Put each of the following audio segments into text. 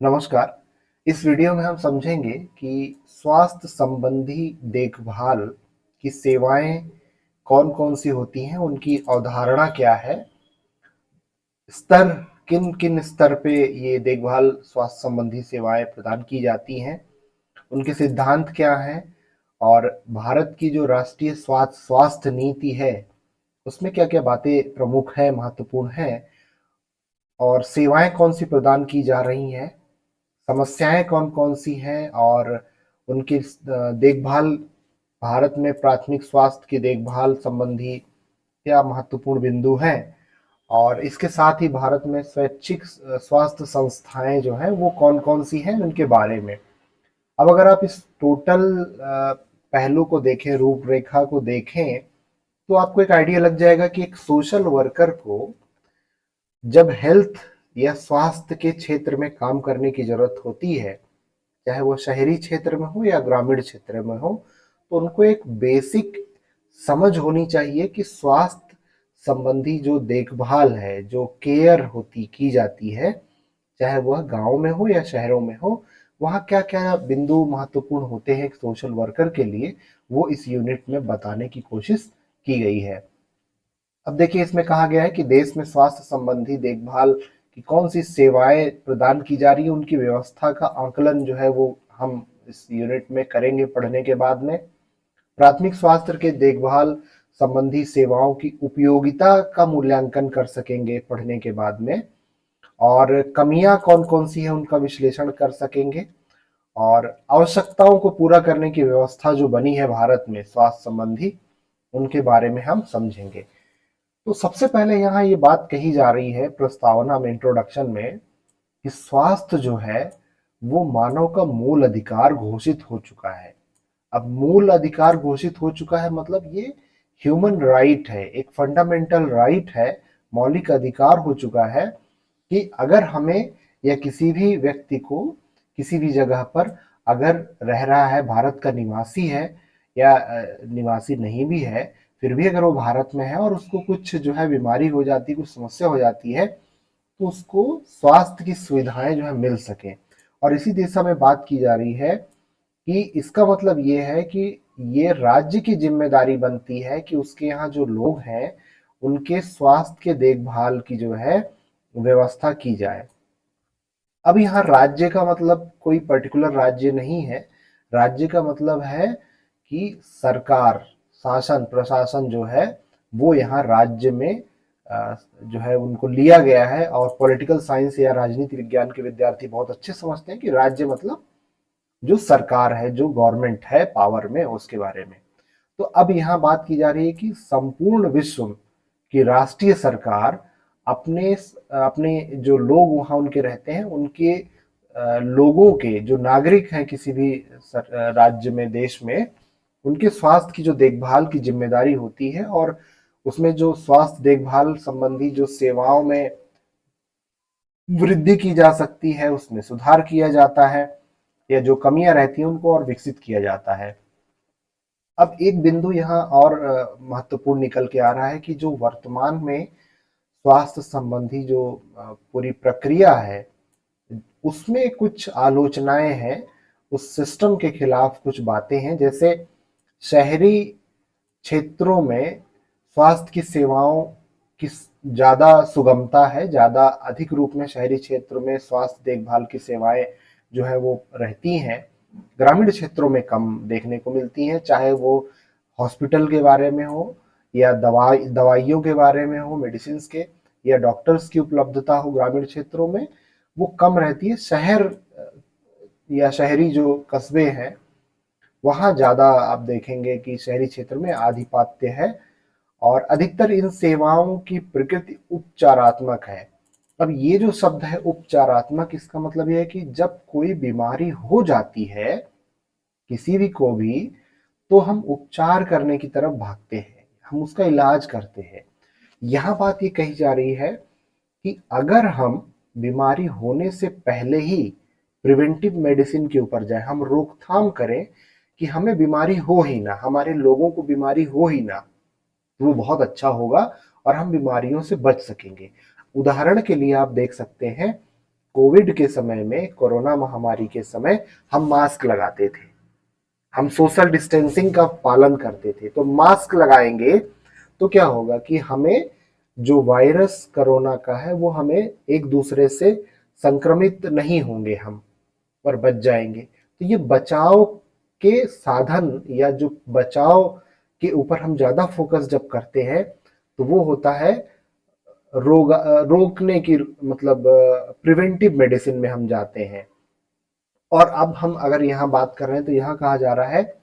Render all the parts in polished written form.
नमस्कार। इस वीडियो में हम समझेंगे कि स्वास्थ्य संबंधी देखभाल की सेवाएं कौन-कौन सी होती हैं, उनकी अवधारणा क्या है, स्तर किन-किन स्तर पे ये देखभाल स्वास्थ्य संबंधी सेवाएं प्रदान की जाती हैं, उनके सिद्धांत क्या हैं और भारत की जो राष्ट्रीय स्वास्थ्य नीति है, उसमें क्या-क्या बातें प्रमुख हैं, महत्वपूर्ण हैं और सेवाएं कौन सी प्रदान की जा रही हैं, समस्याएं कौन-कौन सी हैं और उनकी देखभाल भारत में प्राथमिक स्वास्थ्य की देखभाल संबंधी क्या महत्वपूर्ण बिंदु हैं और इसके साथ ही भारत में स्वैच्छिक स्वास्थ्य संस्थाएं जो हैं वो कौन-कौन सी हैं उनके बारे में। अब अगर आप इस टोटल पहलू को देखें, रूपरेखा को देखें, तो आपको एक आइडिया लग जाएगा कि एक सोशल वर्कर को जब हेल्थ या स्वास्थ्य के क्षेत्र में काम करने की जरूरत होती है, चाहे वो शहरी क्षेत्र में हो या ग्रामीण क्षेत्र में हो, तो उनको एक बेसिक समझ होनी चाहिए कि स्वास्थ्य संबंधी जो देखभाल है, जो केयर होती की जाती है, चाहे वह गांव में हो या शहरों में हो, वहाँ क्या-क्या बिंदु महत्वपूर्ण होते हैं एक सोशल वर्कर के लिए, वो इस यूनिट में बताने की कोशिश की गई है। अब देखिए, इसमें कहा गया है कि देश में स्वास्थ्य संबंधी देखभाल की कौन सी सेवाएं प्रदान की जा रही है, उनकी व्यवस्था का आकलन जो है वो हम इस यूनिट में करेंगे पढ़ने के बाद में। प्राथमिक स्वास्थ्य के देखभाल संबंधी सेवाओं की उपयोगिता का मूल्यांकन कर सकेंगे पढ़ने के बाद में, और कमियां कौन कौन सी हैं उनका विश्लेषण कर सकेंगे, और आवश्यकताओं को पूरा करने की व्यवस्था जो बनी है भारत में स्वास्थ्य संबंधी, उनके बारे में हम समझेंगे। तो सबसे पहले यहाँ ये बात कही जा रही है प्रस्तावना में, इंट्रोडक्शन में, कि स्वास्थ्य जो है वो मानव का मूल अधिकार घोषित हो चुका है। अब मूल अधिकार घोषित हो चुका है मतलब ये ह्यूमन राइट है, एक फंडामेंटल राइट है, मौलिक अधिकार हो चुका है कि अगर हमें या किसी भी व्यक्ति को किसी भी जगह पर अगर रह रहा है, भारत का निवासी है या निवासी नहीं भी है, फिर भी अगर वो भारत में है और उसको कुछ जो है बीमारी हो जाती है, कुछ समस्या हो जाती है, तो उसको स्वास्थ्य की सुविधाएं जो है मिल सके। और इसी दिशा में बात की जा रही है कि इसका मतलब ये है कि ये राज्य की जिम्मेदारी बनती है कि उसके यहाँ जो लोग हैं उनके स्वास्थ्य के देखभाल की जो है व्यवस्था की जाए। अब यहाँ राज्य का मतलब कोई पर्टिकुलर राज्य नहीं है। राज्य का मतलब है कि सरकार, शासन, प्रशासन जो है वो यहाँ राज्य में जो है उनको लिया गया है। और पॉलिटिकल साइंस या राजनीति विज्ञान के विद्यार्थी बहुत अच्छे समझते हैं कि राज्य मतलब जो सरकार है, जो गवर्नमेंट है पावर में, उसके बारे में। तो अब यहाँ बात की जा रही है कि संपूर्ण विश्व की राष्ट्रीय सरकार अपने अपने जो लोग वहाँ उनके रहते हैं, उनके लोगों के जो नागरिक हैं किसी भी राज्य में, देश में, उनके स्वास्थ्य की जो देखभाल की जिम्मेदारी होती है, और उसमें जो स्वास्थ्य देखभाल संबंधी जो सेवाओं में वृद्धि की जा सकती है, उसमें सुधार किया जाता है, या जो कमियां रहती हैं उनको और विकसित किया जाता है। अब एक बिंदु यहाँ और महत्वपूर्ण निकल के आ रहा है कि जो वर्तमान में स्वास्थ्य संबंधी जो पूरी प्रक्रिया है, उसमें कुछ आलोचनाएं हैं, उस सिस्टम के खिलाफ कुछ बातें हैं। जैसे शहरी क्षेत्रों में स्वास्थ्य की सेवाओं की ज़्यादा सुगमता है, ज़्यादा अधिक रूप में शहरी क्षेत्र में स्वास्थ्य देखभाल की सेवाएं जो है वो रहती हैं, ग्रामीण क्षेत्रों में कम देखने को मिलती हैं। चाहे वो हॉस्पिटल के बारे में हो, या दवाइयों के बारे में हो, मेडिसिन के, या डॉक्टर्स की उपलब्धता हो, ग्रामीण क्षेत्रों में वो कम रहती है। शहर या शहरी जो कस्बे हैं, वहाँ ज़्यादा आप देखेंगे कि शहरी क्षेत्र में आधिपत्य है, और अधिकतर इन सेवाओं की प्रकृति उपचारात्मक है। अब ये जो शब्द है उपचारात्मक, इसका मतलब ये है कि जब कोई बीमारी हो जाती है किसी भी को भी, तो हम उपचार करने की तरफ भागते हैं, हम उसका इलाज करते हैं। यहाँ बात ये कही जा रही है कि अगर हम बीमारी होने से पहले ही प्रिवेंटिव मेडिसिन के ऊपर जाए, हम रोकथाम करें कि हमें बीमारी हो ही ना, हमारे लोगों को बीमारी हो ही ना, तो वो बहुत अच्छा होगा और हम बीमारियों से बच सकेंगे। उदाहरण के लिए आप देख सकते हैं, कोविड के समय में, कोरोना महामारी के समय हम मास्क लगाते थे, हम सोशल डिस्टेंसिंग का पालन करते थे। तो मास्क लगाएंगे तो क्या होगा कि हमें जो वायरस कोरोना का है वो हमें एक दूसरे से संक्रमित नहीं होंगे हम, और बच जाएंगे। तो ये बचाव के साधन या जो बचाव के ऊपर हम ज्यादा फोकस जब करते हैं तो वो होता है रोकने की, मतलब प्रिवेंटिव मेडिसिन में हम जाते हैं। और अब हम अगर यहाँ बात कर रहे हैं तो यहाँ कहा जा रहा है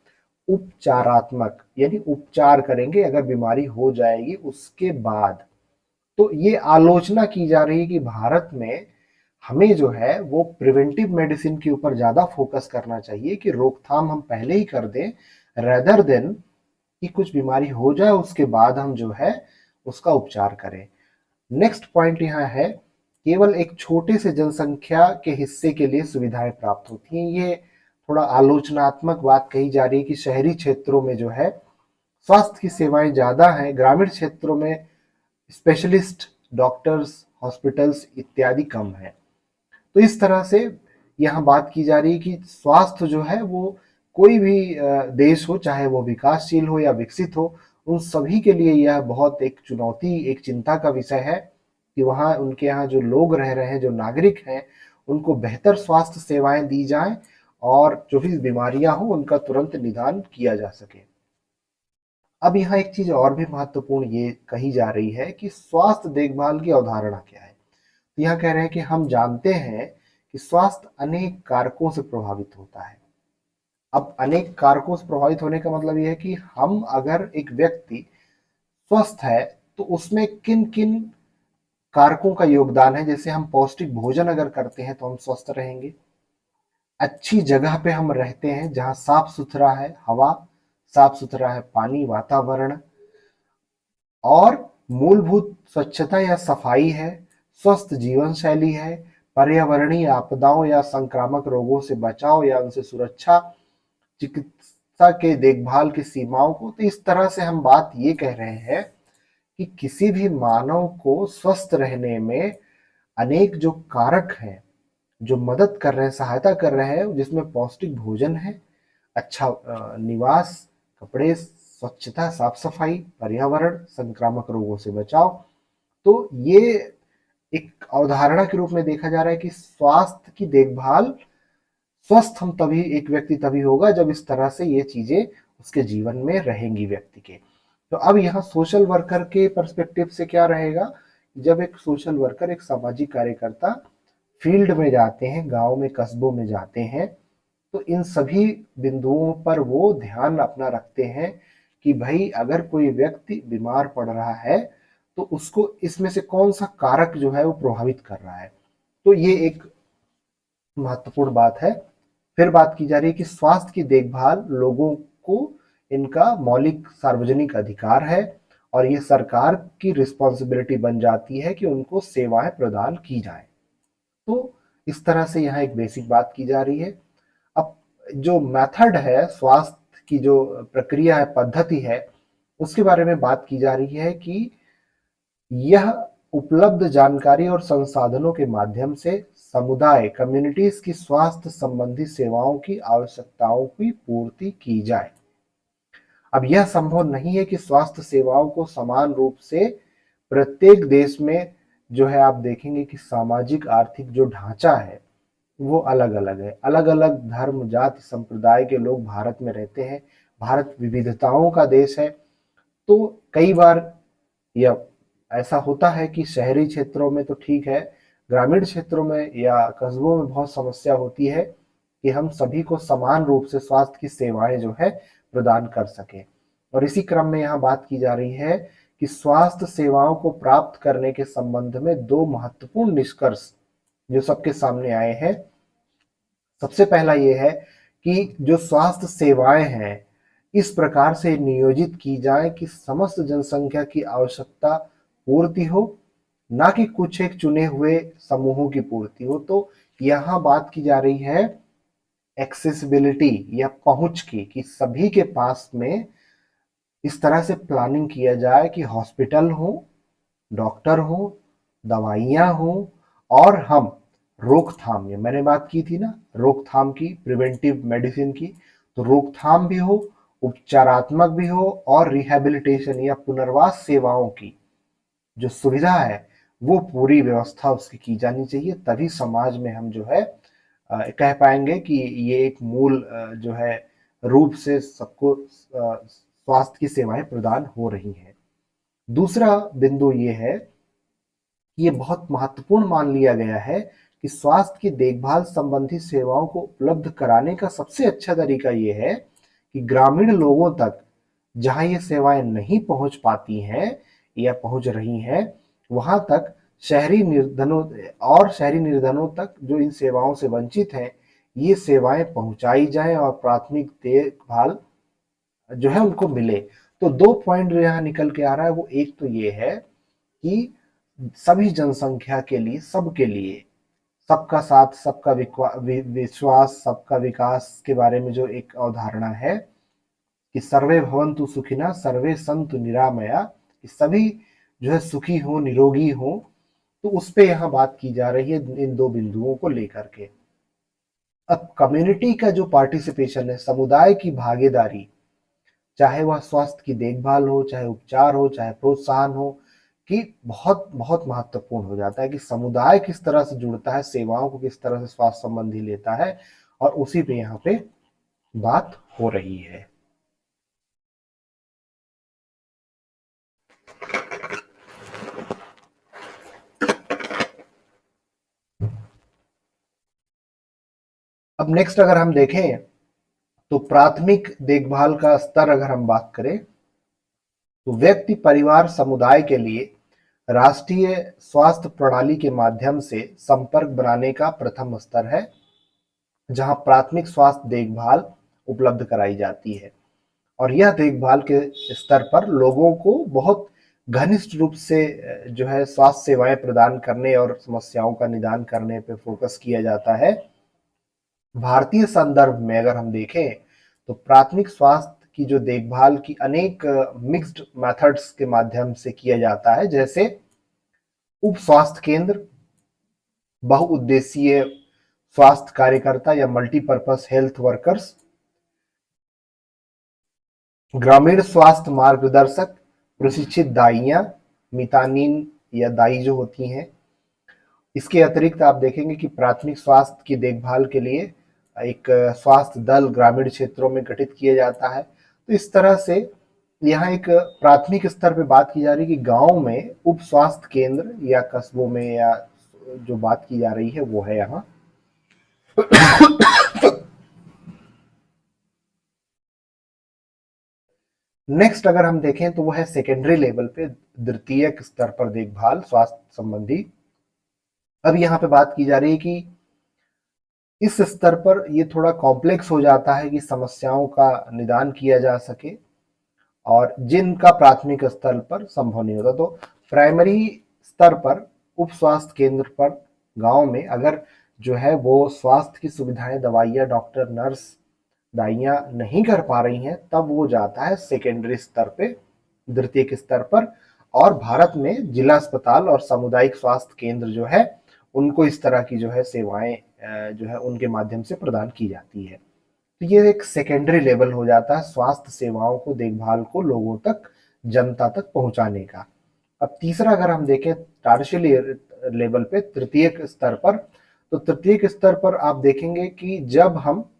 उपचारात्मक, यानी उपचार करेंगे अगर बीमारी हो जाएगी उसके बाद। तो ये आलोचना की जा रही है कि भारत में हमें जो है वो प्रिवेंटिव मेडिसिन के ऊपर ज्यादा फोकस करना चाहिए, कि रोकथाम हम पहले ही कर दें, रेदर देन कि कुछ बीमारी हो जाए उसके बाद हम जो है उसका उपचार करें। नेक्स्ट पॉइंट यहाँ है, केवल एक छोटे से जनसंख्या के हिस्से के लिए सुविधाएं प्राप्त होती हैं। ये थोड़ा आलोचनात्मक बात कही जा रही है कि शहरी क्षेत्रों में जो है स्वास्थ्य की सेवाएं ज्यादा हैं, ग्रामीण क्षेत्रों में स्पेशलिस्ट डॉक्टर्स, हॉस्पिटल्स इत्यादि कम है। तो इस तरह से यहाँ बात की जा रही है कि स्वास्थ्य जो है वो कोई भी देश हो, चाहे वो विकासशील हो या विकसित हो, उन सभी के लिए यह बहुत एक चुनौती, एक चिंता का विषय है कि वहाँ उनके यहाँ जो लोग रह रहे हैं, जो नागरिक हैं, उनको बेहतर स्वास्थ्य सेवाएं दी जाएं और जो भी बीमारियां हो उनका तुरंत निदान किया जा सके। अब यहाँ एक चीज और भी महत्वपूर्ण ये कही जा रही है कि स्वास्थ्य देखभाल की अवधारणा क्या है। तो यहाँ कह रहे हैं कि हम जानते हैं कि स्वास्थ्य अनेक कारकों से प्रभावित होता है। अब अनेक कारकों से प्रभावित होने का मतलब यह है कि हम अगर एक व्यक्ति स्वस्थ है तो उसमें किन किन कारकों का योगदान है। जैसे हम पौष्टिक भोजन अगर करते हैं तो हम स्वस्थ रहेंगे, अच्छी जगह पे हम रहते हैं जहां साफ सुथरा है हवा, साफ सुथरा है पानी, वातावरण, और मूलभूत स्वच्छता या सफाई है, स्वस्थ जीवन शैली है, पर्यावरणीय आपदाओं या संक्रामक रोगों से बचाव या उनसे सुरक्षा, चिकित्सा के देखभाल की सीमाओं को। तो इस तरह से हम बात ये कह रहे हैं कि किसी भी मानव को स्वस्थ रहने में अनेक जो कारक हैं जो मदद कर रहे हैं, सहायता कर रहे हैं, जिसमें पौष्टिक भोजन है, अच्छा निवास, कपड़े, स्वच्छता, साफ सफाई, पर्यावरण, संक्रामक रोगों से बचाव। तो ये एक अवधारणा के रूप में देखा जा रहा है कि स्वास्थ्य की देखभाल, स्वस्थ हम तभी, एक व्यक्ति तभी होगा जब इस तरह से ये चीजें उसके जीवन में रहेंगी व्यक्ति के। तो अब यहाँ सोशल वर्कर के पर्सपेक्टिव से क्या रहेगा, जब एक सोशल वर्कर, एक सामाजिक कार्यकर्ता फील्ड में जाते हैं, गांव में, कस्बों में जाते हैं, तो इन सभी बिंदुओं पर वो ध्यान अपना रखते हैं कि भाई अगर कोई व्यक्ति बीमार पड़ रहा है तो उसको इसमें से कौन सा कारक जो है वो प्रभावित कर रहा है। तो ये एक महत्वपूर्ण बात है। फिर बात की जा रही है कि स्वास्थ्य की देखभाल लोगों को इनका मौलिक सार्वजनिक अधिकार है और ये सरकार की रिस्पॉन्सिबिलिटी बन जाती है कि उनको सेवाएं प्रदान की जाए। तो इस तरह से यहाँ एक बेसिक बात की जा रही है। अब जो मेथड है, स्वास्थ्य की जो प्रक्रिया है, पद्धति है, उसके बारे में बात की जा रही है कि यह उपलब्ध जानकारी और संसाधनों के माध्यम से समुदाय, कम्युनिटीज की स्वास्थ्य संबंधी सेवाओं की आवश्यकताओं की पूर्ति की जाए। अब यह संभव नहीं है कि स्वास्थ्य सेवाओं को समान रूप से प्रत्येक देश में, जो है आप देखेंगे कि सामाजिक आर्थिक जो ढांचा है वो अलग अलग है, अलग अलग धर्म, जाति, संप्रदाय के लोग भारत में रहते हैं। भारत विविधताओं का देश है। तो कई बार यह ऐसा होता है कि शहरी क्षेत्रों में तो ठीक है, ग्रामीण क्षेत्रों में या कस्बों में बहुत समस्या होती है कि हम सभी को समान रूप से स्वास्थ्य की सेवाएं जो है प्रदान कर सके। और इसी क्रम में यहाँ बात की जा रही है कि स्वास्थ्य सेवाओं को प्राप्त करने के संबंध में दो महत्वपूर्ण निष्कर्ष जो सबके सामने आए हैं। सबसे पहला ये है कि जो स्वास्थ्य सेवाएं हैं इस प्रकार से नियोजित की जाए कि समस्त जनसंख्या की आवश्यकता पूर्ति हो, ना कि कुछ एक चुने हुए समूहों की पूर्ति हो। तो यहाँ बात की जा रही है एक्सेसिबिलिटी या पहुंच की, कि सभी के पास में इस तरह से प्लानिंग किया जाए कि हॉस्पिटल हो, डॉक्टर हो, दवाइयां हो, और हम रोकथाम, ये मैंने बात की थी ना रोकथाम की, प्रिवेंटिव मेडिसिन की, तो रोकथाम भी हो, उपचारात्मक भी हो और रिहैबिलिटेशन या पुनर्वास सेवाओं की जो सुविधा है वो पूरी व्यवस्था उसकी की जानी चाहिए। तभी समाज में हम जो है कह पाएंगे कि ये एक मूल जो है रूप से सबको स्वास्थ्य की सेवाएं प्रदान हो रही हैं। दूसरा बिंदु ये है कि ये बहुत महत्वपूर्ण मान लिया गया है कि स्वास्थ्य की देखभाल संबंधी सेवाओं को उपलब्ध कराने का सबसे अच्छा तरीका ये है कि ग्रामीण लोगों तक जहां ये सेवाएं नहीं पहुंच पाती हैं या पहुंच रही हैं, वहां तक शहरी निर्धनों तक जो इन सेवाओं से वंचित हैं, ये सेवाएं पहुंचाई जाएं और प्राथमिक देखभाल जो है उनको मिले। तो दो पॉइंट जो यहाँ निकल के आ रहा है वो एक तो ये है कि सभी जनसंख्या के लिए, सबके लिए, सबका साथ, सबका विश्वास, सबका विकास के बारे में जो एक अवधारणा है कि सर्वे भवन्तु सुखिनः सर्वे सन्तु निरामया, कि सभी जो है सुखी हो, निरोगी हो, तो उस पे यहाँ बात की जा रही है इन दो बिंदुओं को लेकर के। अब कम्युनिटी का जो पार्टिसिपेशन है, समुदाय की भागीदारी, चाहे वह स्वास्थ्य की देखभाल हो, चाहे उपचार हो, चाहे प्रोत्साहन हो, कि बहुत बहुत महत्वपूर्ण हो जाता है कि समुदाय किस तरह से जुड़ता है, सेवाओं को किस तरह से स्वास्थ्य संबंधी लेता है, और उसी पे यहाँ पे बात हो रही है। अब नेक्स्ट अगर हम देखें तो प्राथमिक देखभाल का स्तर अगर हम बात करें तो व्यक्ति, परिवार, समुदाय के लिए राष्ट्रीय स्वास्थ्य प्रणाली के माध्यम से संपर्क बनाने का प्रथम स्तर है, जहां प्राथमिक स्वास्थ्य देखभाल उपलब्ध कराई जाती है। और यह देखभाल के स्तर पर लोगों को बहुत घनिष्ठ रूप से जो है स्वास्थ्य सेवाएं प्रदान करने और समस्याओं का निदान करने पे फोकस किया जाता है। भारतीय संदर्भ में अगर हम देखें तो प्राथमिक स्वास्थ्य की जो देखभाल की अनेक मिक्स्ड मेथड्स के माध्यम से किया जाता है, जैसे उप स्वास्थ्य केंद्र, बहुउद्देशीय स्वास्थ्य कार्यकर्ता या मल्टीपर्पस हेल्थ वर्कर्स, ग्रामीण स्वास्थ्य मार्गदर्शक, प्रशिक्षित दाइयां, मितानिन या दाई जो होती हैं। इसके अतिरिक्त आप देखेंगे कि प्राथमिक स्वास्थ्य की देखभाल के लिए एक स्वास्थ्य दल ग्रामीण क्षेत्रों में गठित किया जाता है। तो इस तरह से यहाँ एक प्राथमिक स्तर पे बात की जा रही है कि गांव में उप स्वास्थ्य केंद्र या कस्बों में या जो बात की जा रही है वो है यहाँ। नेक्स्ट अगर हम देखें तो वो है सेकेंडरी लेवल पे, द्वितीयक स्तर पर देखभाल स्वास्थ्य संबंधी। अब यहाँ पे बात की जा रही है कि इस स्तर पर ये थोड़ा कॉम्प्लेक्स हो जाता है कि समस्याओं का निदान किया जा सके और जिनका प्राथमिक स्तर पर संभव नहीं होता। तो प्राइमरी स्तर पर, उप स्वास्थ्य केंद्र पर, गांव में अगर जो है वो स्वास्थ्य की सुविधाएं, दवाइयाँ, डॉक्टर, नर्स, दाइयाँ नहीं कर पा रही हैं, तब वो जाता है सेकेंडरी स्तर पे, द्वितीयक स्तर पर। और भारत में जिला अस्पताल और सामुदायिक स्वास्थ्य केंद्र जो है उनको इस तरह की जो है सेवाएं जो है उनके माध्यम से प्रदान की जाती है। तो ये एक सेकेंडरी लेवल हो जाता है स्वास्थ्य सेवाओं को, देखभाल को लोगों तक, जनता तक पहुंचाने का। अब तीसरा अगर हम देखें टार्शियरी लेवल पे, तृतीयक स्तर पर, तो तृतीयक स्तर पर आप देखेंगे कि जब हम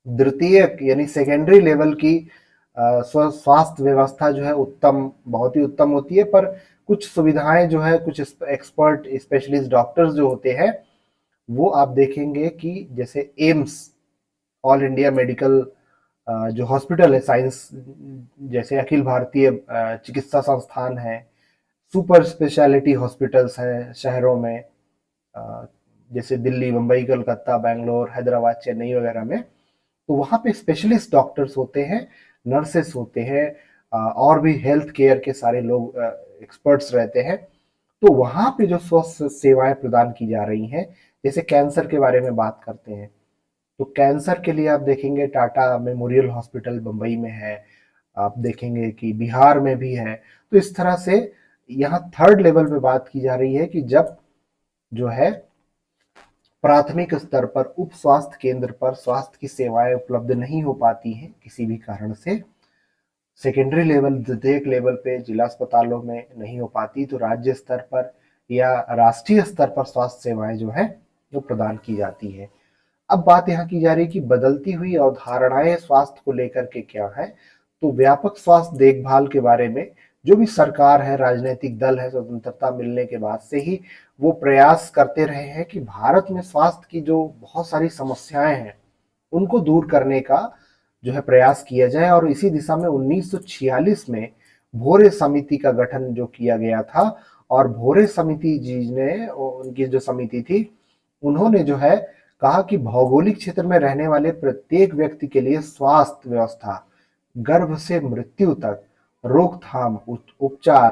द्वितीयक यानी सेकेंडरी लेवल की स्वास्थ्य व्यवस्था जो है उत्तम, बहुत ही उत्तम होती है, पर कुछ सुविधाएं जो है, कुछ एक्सपर्ट स्पेशलिस्ट डॉक्टर्स जो होते हैं वो आप देखेंगे कि जैसे एम्स, ऑल इंडिया मेडिकल जो हॉस्पिटल है, साइंस जैसे अखिल भारतीय चिकित्सा संस्थान है, सुपर स्पेशलिटी हॉस्पिटल्स हैं शहरों में, जैसे दिल्ली, मुंबई, कलकत्ता, बैंगलोर, हैदराबाद, चेन्नई वगैरह में। तो वहाँ पे स्पेशलिस्ट डॉक्टर्स होते हैं, नर्सेस होते हैं, और भी हेल्थ केयर के सारे लोग एक्सपर्ट्स रहते हैं। तो वहाँ पे जो स्वास्थ्य सेवाएं प्रदान की जा रही हैं, जैसे कैंसर के बारे में बात करते हैं तो कैंसर के लिए आप देखेंगे टाटा मेमोरियल हॉस्पिटल बम्बई में है, आप देखेंगे कि बिहार में भी है। तो इस तरह से यहाँ थर्ड लेवल पे बात की जा रही है कि जब जो है प्राथमिक स्तर पर उप स्वास्थ्य केंद्र पर स्वास्थ्य की सेवाएं उपलब्ध नहीं हो पाती हैं किसी भी कारण से, सेकेंडरी लेवल द्वितीयक लेवल पे जिला अस्पतालों में नहीं हो पाती, तो राज्य स्तर पर या राष्ट्रीय स्तर पर स्वास्थ्य सेवाएं जो है वो प्रदान की जाती है। अब बात यहाँ की जा रही है कि बदलती हुई अवधारणाएं स्वास्थ्य को लेकर के क्या है। तो व्यापक स्वास्थ्य देखभाल के बारे में जो भी सरकार है, राजनीतिक दल है, स्वतंत्रता मिलने के बाद से ही वो प्रयास करते रहे हैं कि भारत में स्वास्थ्य की जो बहुत सारी समस्याएं हैं उनको दूर करने का जो है प्रयास किया जाए। और इसी दिशा में 1946 में भोरे समिति का गठन जो किया गया था, और भोरे समिति जी ने, उनकी जो समिति थी, उन्होंने जो है कहा कि भौगोलिक क्षेत्र में रहने वाले प्रत्येक व्यक्ति के लिए स्वास्थ्य व्यवस्था गर्भ से मृत्यु तक, रोकथाम, उपचार,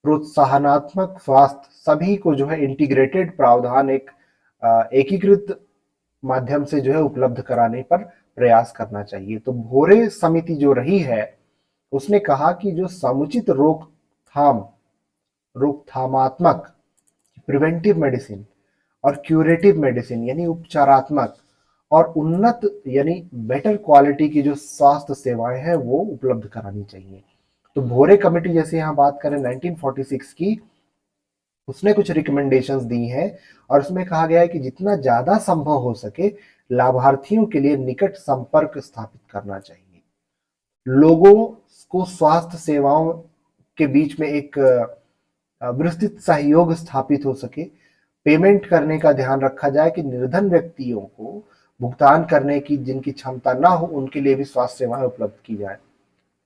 प्रोत्साहनात्मक स्वास्थ्य, सभी को जो है इंटीग्रेटेड प्रावधान, एक एकीकृत माध्यम से जो है उपलब्ध कराने पर प्रयास करना चाहिए। तो भोरे समिति जो रही है उसने कहा कि जो समुचित रोकथामात्मक प्रिवेंटिव मेडिसिन और क्यूरेटिव मेडिसिन यानी उपचारात्मक और उन्नत यानी बेटर क्वालिटी की जो स्वास्थ्य सेवाएं हैं वो उपलब्ध करानी चाहिए। तो भोरे कमेटी जैसे यहाँ बात करें 1946 की, उसने कुछ रिकमेंडेशंस दी हैं और उसमें कहा गया है कि जितना ज्यादा संभव हो सके लाभार्थियों के लिए निकट संपर्क स्थापित करना चाहिए, लोगों को स्वास्थ्य सेवाओं के बीच में एक विस्तृत सहयोग स्थापित हो सके, पेमेंट करने का ध्यान रखा जाए कि निर्धन व्यक्तियों को भुगतान करने की जिनकी क्षमता ना हो उनके लिए भी स्वास्थ्य सेवाएं उपलब्ध की जाए।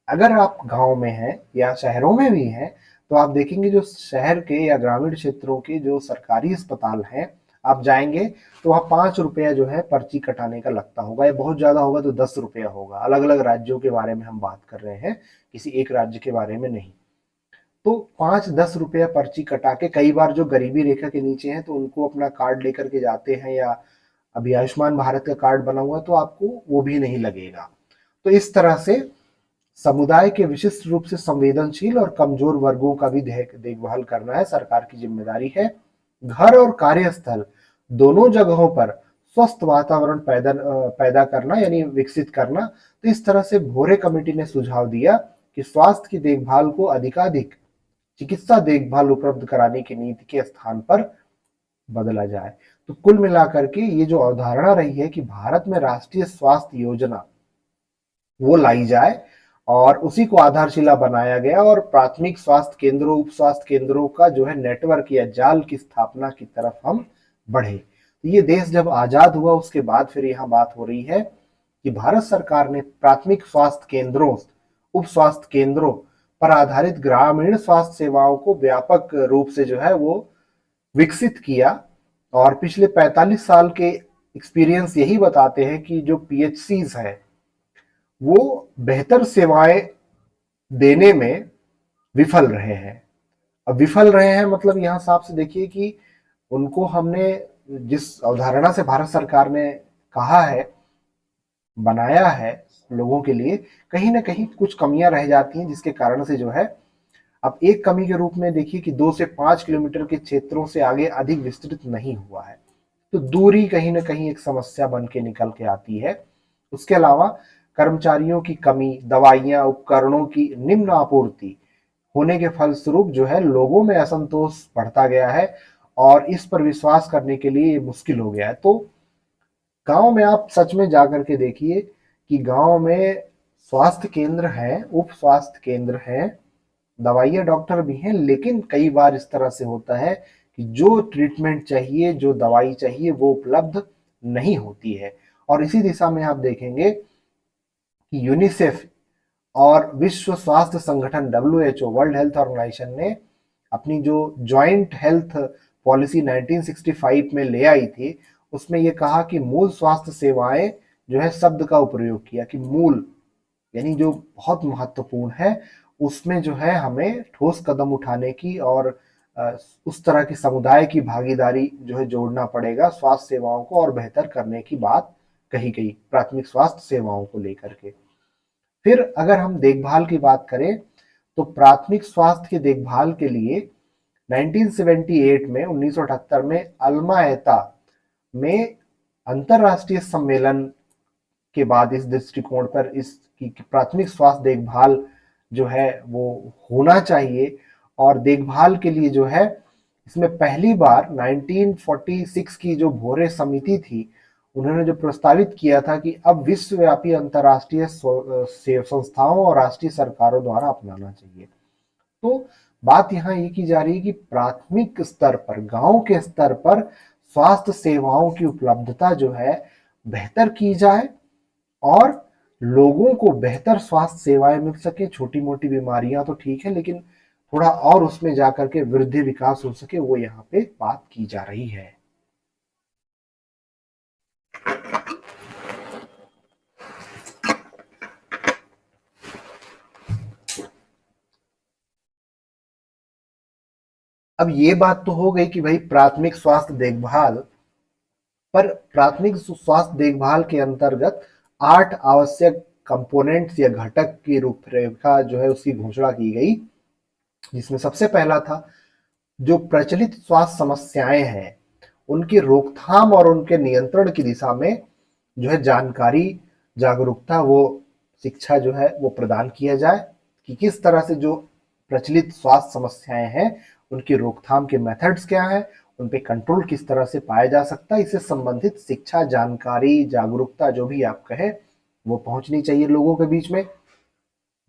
अगर आप गांव में हैं या शहरों में भी हैं तो आप देखेंगे जो शहर के या ग्रामीण क्षेत्रों के जो सरकारी अस्पताल हैं, आप जाएंगे तो वहाँ 5 रुपया जो है पर्ची कटाने का लगता होगा, या बहुत ज्यादा होगा तो 10 रुपया होगा। अलग अलग राज्यों के बारे में हम बात कर रहे हैं, किसी एक राज्य के बारे में नहीं। तो 5-10 रुपया पर्ची कटा के, कई बार जो गरीबी रेखा के नीचे हैं तो उनको अपना कार्ड लेकर के जाते हैं, या अभी आयुष्मान भारत का कार्ड बना हुआ तो आपको वो भी नहीं लगेगा। तो इस तरह से समुदाय के विशिष्ट रूप से संवेदनशील और कमजोर वर्गों का भी देखभाल करना है, सरकार की जिम्मेदारी है। घर और कार्यस्थल दोनों जगहों पर स्वस्थ वातावरण पैदा करना यानी विकसित करना। तो इस तरह से भोरे कमेटी ने सुझाव दिया कि स्वास्थ्य की देखभाल को अधिकाधिक चिकित्सा देखभाल उपलब्ध कराने की नीति के स्थान पर बदला जाए। तो कुल मिलाकर के ये जो अवधारणा रही है कि भारत में राष्ट्रीय स्वास्थ्य योजना वो लाई जाए और उसी को आधारशिला बनाया गया, और प्राथमिक स्वास्थ्य केंद्रों, उप स्वास्थ्य केंद्रों का जो है नेटवर्क या जाल की स्थापना की तरफ हम बढ़े। तो ये देश जब आजाद हुआ उसके बाद फिर यहाँ बात हो रही है कि भारत सरकार ने प्राथमिक स्वास्थ्य केंद्रों, उप स्वास्थ्य केंद्रों पर आधारित ग्रामीण स्वास्थ्य सेवाओं को व्यापक रूप से जो है वो विकसित किया। और पिछले 45 साल के एक्सपीरियंस यही बताते हैं कि जो पीएचसीज है वो बेहतर सेवाएं देने में विफल रहे हैं। अब विफल रहे हैं मतलब यहां साफ से देखिए कि उनको हमने जिस अवधारणा से भारत सरकार ने कहा है, बनाया है लोगों के लिए, कहीं ना कहीं कुछ कमियां रह जाती हैं, जिसके कारण से जो है अब एक कमी के रूप में देखिए कि 2 से 5 किलोमीटर के क्षेत्रों से आगे अधिक विस्तृत नहीं हुआ है। तो दूरी कहीं ना कहीं एक समस्या बन के निकल के आती है। उसके अलावा कर्मचारियों की कमी, दवाइयां, उपकरणों की निम्न आपूर्ति होने के फलस्वरूप जो है लोगों में असंतोष बढ़ता गया है और इस पर विश्वास करने के लिए ये मुश्किल हो गया है। तो गांव में आप सच में जाकर के देखिए कि गांव में स्वास्थ्य केंद्र हैं, उप स्वास्थ्य केंद्र हैं, दवाइयाँ डॉक्टर भी हैं, लेकिन कई बार इस तरह से होता है कि जो ट्रीटमेंट चाहिए, जो दवाई चाहिए वो उपलब्ध नहीं होती है। और इसी दिशा में आप देखेंगे कि यूनिसेफ और विश्व स्वास्थ्य संगठन WHO, वर्ल्ड हेल्थ ऑर्गेनाइजेशन ने अपनी जो ज्वाइंट हेल्थ पॉलिसी 1965 में ले आई थी, उसमें यह कहा कि मूल स्वास्थ्य सेवाएं जो है शब्द का उपयोग किया कि मूल यानी जो बहुत महत्वपूर्ण है, उसमें जो है हमें ठोस कदम उठाने की और उस तरह की समुदाय की भागीदारी जो है जोड़ना पड़ेगा, स्वास्थ्य सेवाओं को और बेहतर करने की बात कही गई प्राथमिक स्वास्थ्य सेवाओं को लेकर के। फिर अगर हम देखभाल की बात करें तो प्राथमिक स्वास्थ्य की देखभाल के लिए 1978 में 1978 में अल्मा एता में अंतरराष्ट्रीय सम्मेलन के बाद इस दृष्टिकोण पर इसकी प्राथमिक स्वास्थ्य देखभाल जो है वो होना चाहिए। और देखभाल के लिए जो है इसमें पहली बार 1946 की जो भोरे समिति थी, उन्होंने जो प्रस्तावित किया था कि अब विश्वव्यापी अंतरराष्ट्रीय संस्थाओं और राष्ट्रीय सरकारों द्वारा अपनाना चाहिए। तो बात यहाँ ये की जा रही है कि प्राथमिक स्तर पर, गांव के स्तर पर स्वास्थ्य सेवाओं की उपलब्धता जो है बेहतर की जाए और लोगों को बेहतर स्वास्थ्य सेवाएं मिल सके। छोटी मोटी बीमारियां तो ठीक है, लेकिन थोड़ा और उसमें जाकर के वृद्धि विकास हो सके, वो यहाँ पे बात की जा रही है। अब ये बात तो हो गई कि भाई प्राथमिक स्वास्थ्य देखभाल, पर प्राथमिक स्वास्थ्य देखभाल के अंतर्गत 8 आवश्यक कंपोनेंट्स या घटक की रूपरेखा जो है उसकी घोषणा की गई, जिसमें सबसे पहला था जो प्रचलित स्वास्थ्य समस्याएं हैं उनकी रोकथाम और उनके नियंत्रण की दिशा में जो है जानकारी, जागरूकता, वो शिक्षा जो है वो प्रदान किया जाए कि किस तरह से जो प्रचलित स्वास्थ्य समस्याएं हैं उनकी रोकथाम के मेथड्स क्या हैं, उन पे कंट्रोल किस तरह से पाया जा सकता है। इससे संबंधित शिक्षा, जानकारी, जागरूकता जो भी आप कहें वो पहुंचनी चाहिए लोगों के बीच में।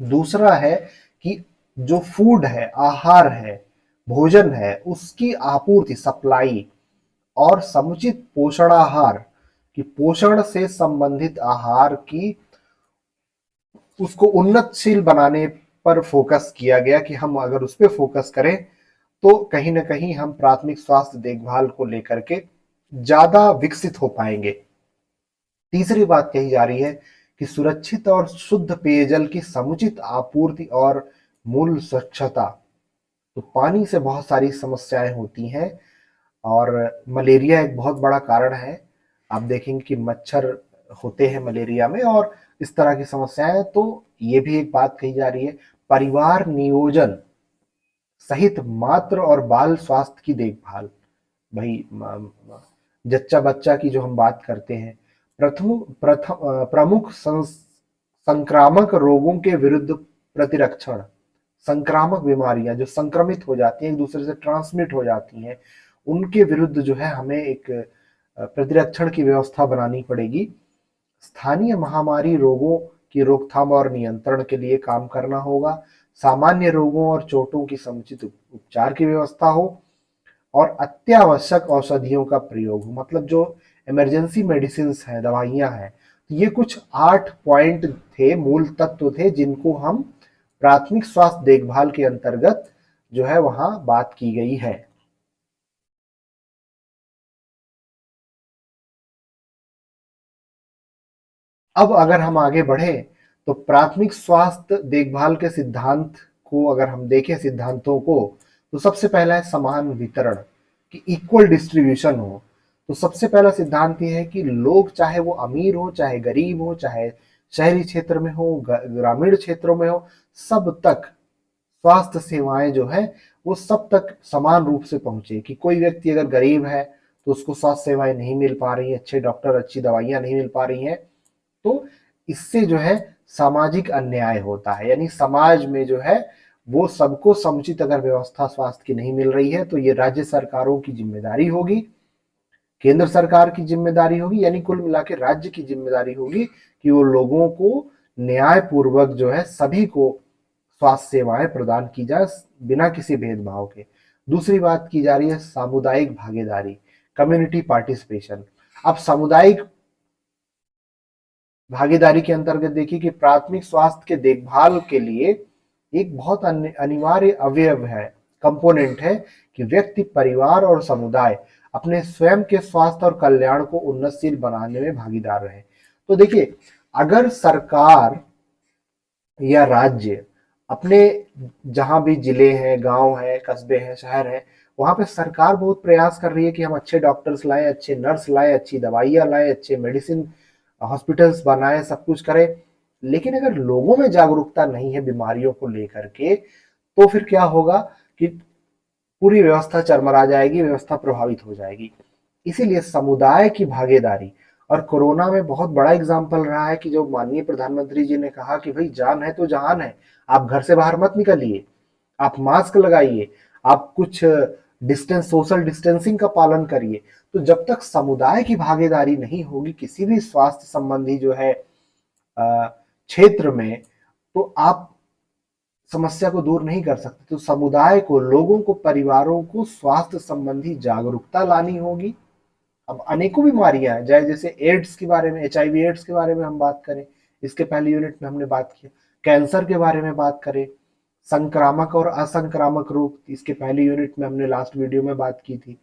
दूसरा है कि जो फूड है, आहार है, भोजन है, उसकी आपूर्ति, सप्लाई और समुचित पोषणाहार कि पोषण से संबंधित आहार की उसको उन्नतशील बनाने पर फोकस किया गया कि हम अगर उस पर फोकस करें तो कहीं ना कहीं हम प्राथमिक स्वास्थ्य देखभाल को लेकर के ज्यादा विकसित हो पाएंगे। तीसरी बात कही जा रही है कि सुरक्षित और शुद्ध पेयजल की समुचित आपूर्ति और मूल स्वच्छता। तो पानी से बहुत सारी समस्याएं होती हैं और मलेरिया एक बहुत बड़ा कारण है। आप देखेंगे कि मच्छर होते हैं मलेरिया में और इस तरह की समस्याएं। तो ये भी एक बात कही जा रही है परिवार नियोजन सहित मातृ और बाल स्वास्थ्य की देखभाल। भाई जच्चा बच्चा की जो हम बात करते हैं, प्रमुख संक्रामक रोगों के विरुद्ध प्रतिरक्षण, संक्रामक बीमारियां जो संक्रमित हो जाती हैं, एक दूसरे से ट्रांसमिट हो जाती हैं, उनके विरुद्ध जो है हमें एक प्रतिरक्षण की व्यवस्था बनानी पड़ेगी। स्थानीय महामारी रोगों की रोकथाम और नियंत्रण के लिए काम करना होगा। सामान्य रोगों और चोटों की समुचित उपचार की व्यवस्था हो और अत्यावश्यक औषधियों का प्रयोग हो। मतलब जो इमरजेंसी मेडिसिन हैं, दवाइयां हैं, तो ये कुछ 8 पॉइंट थे, मूल तत्व थे जिनको हम प्राथमिक स्वास्थ्य देखभाल के अंतर्गत जो है वहां बात की गई है। अब अगर हम आगे बढ़े तो प्राथमिक स्वास्थ्य देखभाल के सिद्धांत को अगर हम देखें, सिद्धांतों को, तो सबसे पहला है समान वितरण कि इक्वल डिस्ट्रीब्यूशन हो। तो सबसे पहला सिद्धांत ये है कि लोग चाहे वो अमीर हो, चाहे गरीब हो, चाहे शहरी क्षेत्र में हो, ग्रामीण क्षेत्रों में हो, सब तक स्वास्थ्य सेवाएं जो है वो सब तक समान रूप से पहुंचे। कि कोई व्यक्ति अगर गरीब है तो उसको स्वास्थ्य सेवाएं नहीं मिल पा रही हैं, अच्छे डॉक्टर, अच्छी दवाइयां नहीं मिल पा रही हैं, तो इससे जो है सामाजिक अन्याय होता है। यानी समाज में जो है वो सबको समुचित अगर व्यवस्था स्वास्थ्य की नहीं मिल रही है तो ये राज्य सरकारों की जिम्मेदारी होगी, केंद्र सरकार की जिम्मेदारी होगी, यानी कुल मिला के राज्य की जिम्मेदारी होगी कि वो लोगों को न्याय पूर्वक जो है सभी को स्वास्थ्य सेवाएं प्रदान की जाए बिना किसी भेदभाव के। दूसरी बात की जा रही है सामुदायिक भागीदारी, कम्युनिटी पार्टिसिपेशन। अब सामुदायिक भागीदारी के अंतर्गत देखिए कि प्राथमिक स्वास्थ्य के देखभाल के लिए एक बहुत अनिवार्य अवयव है, कंपोनेंट है कि व्यक्ति, परिवार और समुदाय अपने स्वयं के स्वास्थ्य और कल्याण को उन्नतशील बनाने में भागीदार रहे। तो देखिए अगर सरकार या राज्य अपने जहां भी जिले हैं, गांव हैं, कस्बे हैं, शहर हैं, वहां पे सरकार बहुत प्रयास कर रही है कि हम अच्छे डॉक्टर्स लाएं, अच्छे नर्स लाएं, अच्छी दवाइयां लाएं, अच्छे मेडिसिन हॉस्पिटल्स बनाएं, सब कुछ करें, लेकिन अगर लोगों में जागरूकता नहीं है बीमारियों को लेकर के तो फिर क्या होगा कि पूरी व्यवस्था चरमरा जाएगी, व्यवस्था प्रभावित हो जाएगी। इसीलिए समुदाय की भागीदारी, और कोरोना में बहुत बड़ा एग्जाम्पल रहा है कि जो माननीय प्रधानमंत्री जी ने कहा कि भाई जान है तो जहान है, आप घर से बाहर मत निकलिए, आप मास्क लगाइए, आप कुछ डिस्टेंस सोशल डिस्टेंसिंग का पालन करिए। तो जब तक समुदाय की भागीदारी नहीं होगी किसी भी स्वास्थ्य संबंधी जो है क्षेत्र में, तो आप समस्या को दूर नहीं कर सकते। तो समुदाय को, लोगों को, परिवारों को स्वास्थ्य संबंधी जागरूकता लानी होगी। अब अनेकों बीमारियां हैं, चाहे जैसे एड्स के बारे में, एचआईवी एड्स के बारे में हम बात करें, इसके पहले यूनिट में हमने बात किया। कैंसर के बारे में बात करें, संक्रामक और असंक्रामक रोग, इसके पहले यूनिट में हमने लास्ट वीडियो में बात की थी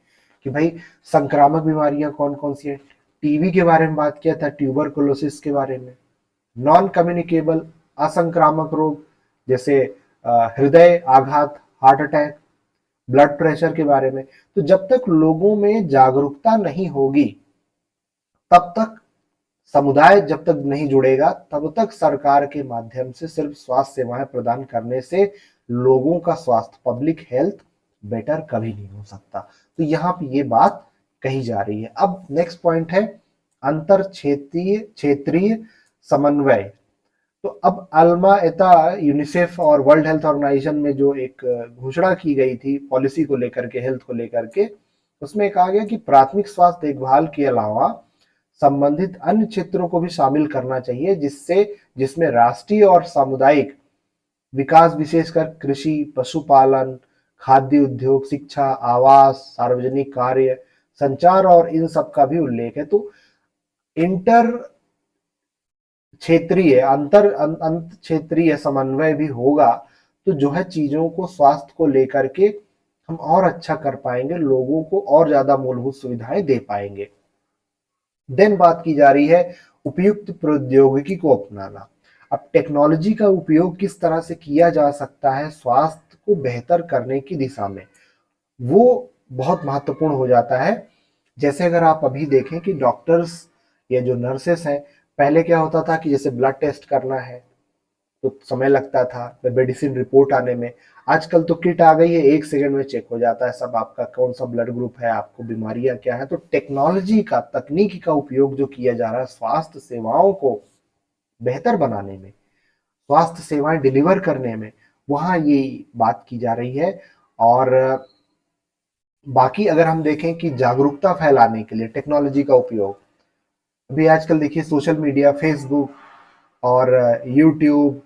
कि भाई संक्रामक बीमारियां कौन कौन सी है। टीबी के बारे में बात किया था, ट्यूबरकुलोसिस के बारे में। नॉन कम्युनिकेबल असंक्रामक रोग जैसे हृदय आघात, हार्ट अटैक, ब्लड प्रेशर के बारे में। तो जब तक लोगों में जागरूकता नहीं होगी, तब तक समुदाय जब तक नहीं जुड़ेगा, तब तक सरकार के माध्यम से सिर्फ स्वास्थ्य सेवाएं प्रदान करने से लोगों का स्वास्थ्य, पब्लिक हेल्थ बेटर कभी नहीं हो सकता। तो यहाँ पे ये बात कही जा रही है। अब नेक्स्ट पॉइंट है अंतर क्षेत्रीय क्षेत्रीय समन्वय। तो अब अल्मा एता, यूनिसेफ और वर्ल्ड हेल्थ ऑर्गेनाइजेशन में जो एक घोषणा की गई थी पॉलिसी को लेकर के, हेल्थ को लेकर के, उसमें कहा गया कि प्राथमिक स्वास्थ्य देखभाल के अलावा संबंधित अन्य क्षेत्रों को भी शामिल करना चाहिए, जिसमें राष्ट्रीय और सामुदायिक विकास, विशेषकर कृषि, पशुपालन, खाद्य उद्योग, शिक्षा, आवास, सार्वजनिक कार्य, संचार और इन सब का भी उल्लेख है। तो इंटर क्षेत्रीय अंत क्षेत्रीय समन्वय भी होगा, तो जो है चीजों को, स्वास्थ्य को लेकर के हम और अच्छा कर पाएंगे, लोगों को और ज्यादा मूलभूत सुविधाएं दे पाएंगे। देन बात की जा रही है उपयुक्त प्रौद्योगिकी को अपनाना। अब टेक्नोलॉजी का उपयोग किस तरह से किया जा सकता है स्वास्थ्य को बेहतर करने की दिशा में, वो बहुत महत्वपूर्ण हो जाता है। जैसे अगर आप अभी देखें कि डॉक्टर्स या जो नर्सेस हैं, पहले क्या होता था कि जैसे ब्लड टेस्ट करना है तो समय लगता था मेडिसिन रिपोर्ट आने में। आजकल तो किट आ गई है, 1 सेकंड में चेक हो जाता है सब, आपका कौन सा ब्लड ग्रुप है, आपको बीमारियां क्या है। तो टेक्नोलॉजी का, तकनीकी का उपयोग जो किया जा रहा है स्वास्थ्य सेवाओं को बेहतर बनाने में, स्वास्थ्य सेवाएं डिलीवर करने में, वहां ये बात की जा रही है। और बाकी अगर हम देखें कि जागरूकता फैलाने के लिए टेक्नोलॉजी का उपयोग, अभी आजकल देखिए सोशल मीडिया, फेसबुक और यूट्यूब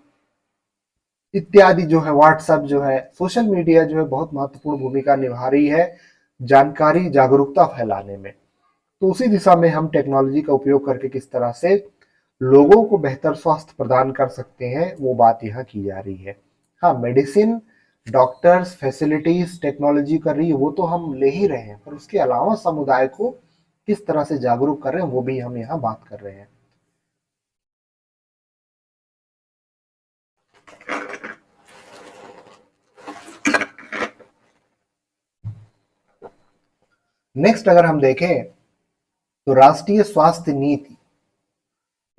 इत्यादि जो है, व्हाट्सएप जो है, सोशल मीडिया जो है बहुत महत्वपूर्ण भूमिका निभा रही है जानकारी, जागरूकता फैलाने में। तो उसी दिशा में हम टेक्नोलॉजी का उपयोग करके किस तरह से लोगों को बेहतर स्वास्थ्य प्रदान कर सकते हैं, वो बात यहाँ की जा रही है। हाँ, मेडिसिन, डॉक्टर्स, फैसिलिटीज टेक्नोलॉजी कर रही है, वो तो हम ले ही रहे हैं, पर उसके अलावा समुदाय को किस तरह से जागरूक कर रहे हैं, वो भी हम यहाँ बात कर रहे हैं। नेक्स्ट अगर हम देखें तो राष्ट्रीय स्वास्थ्य नीति,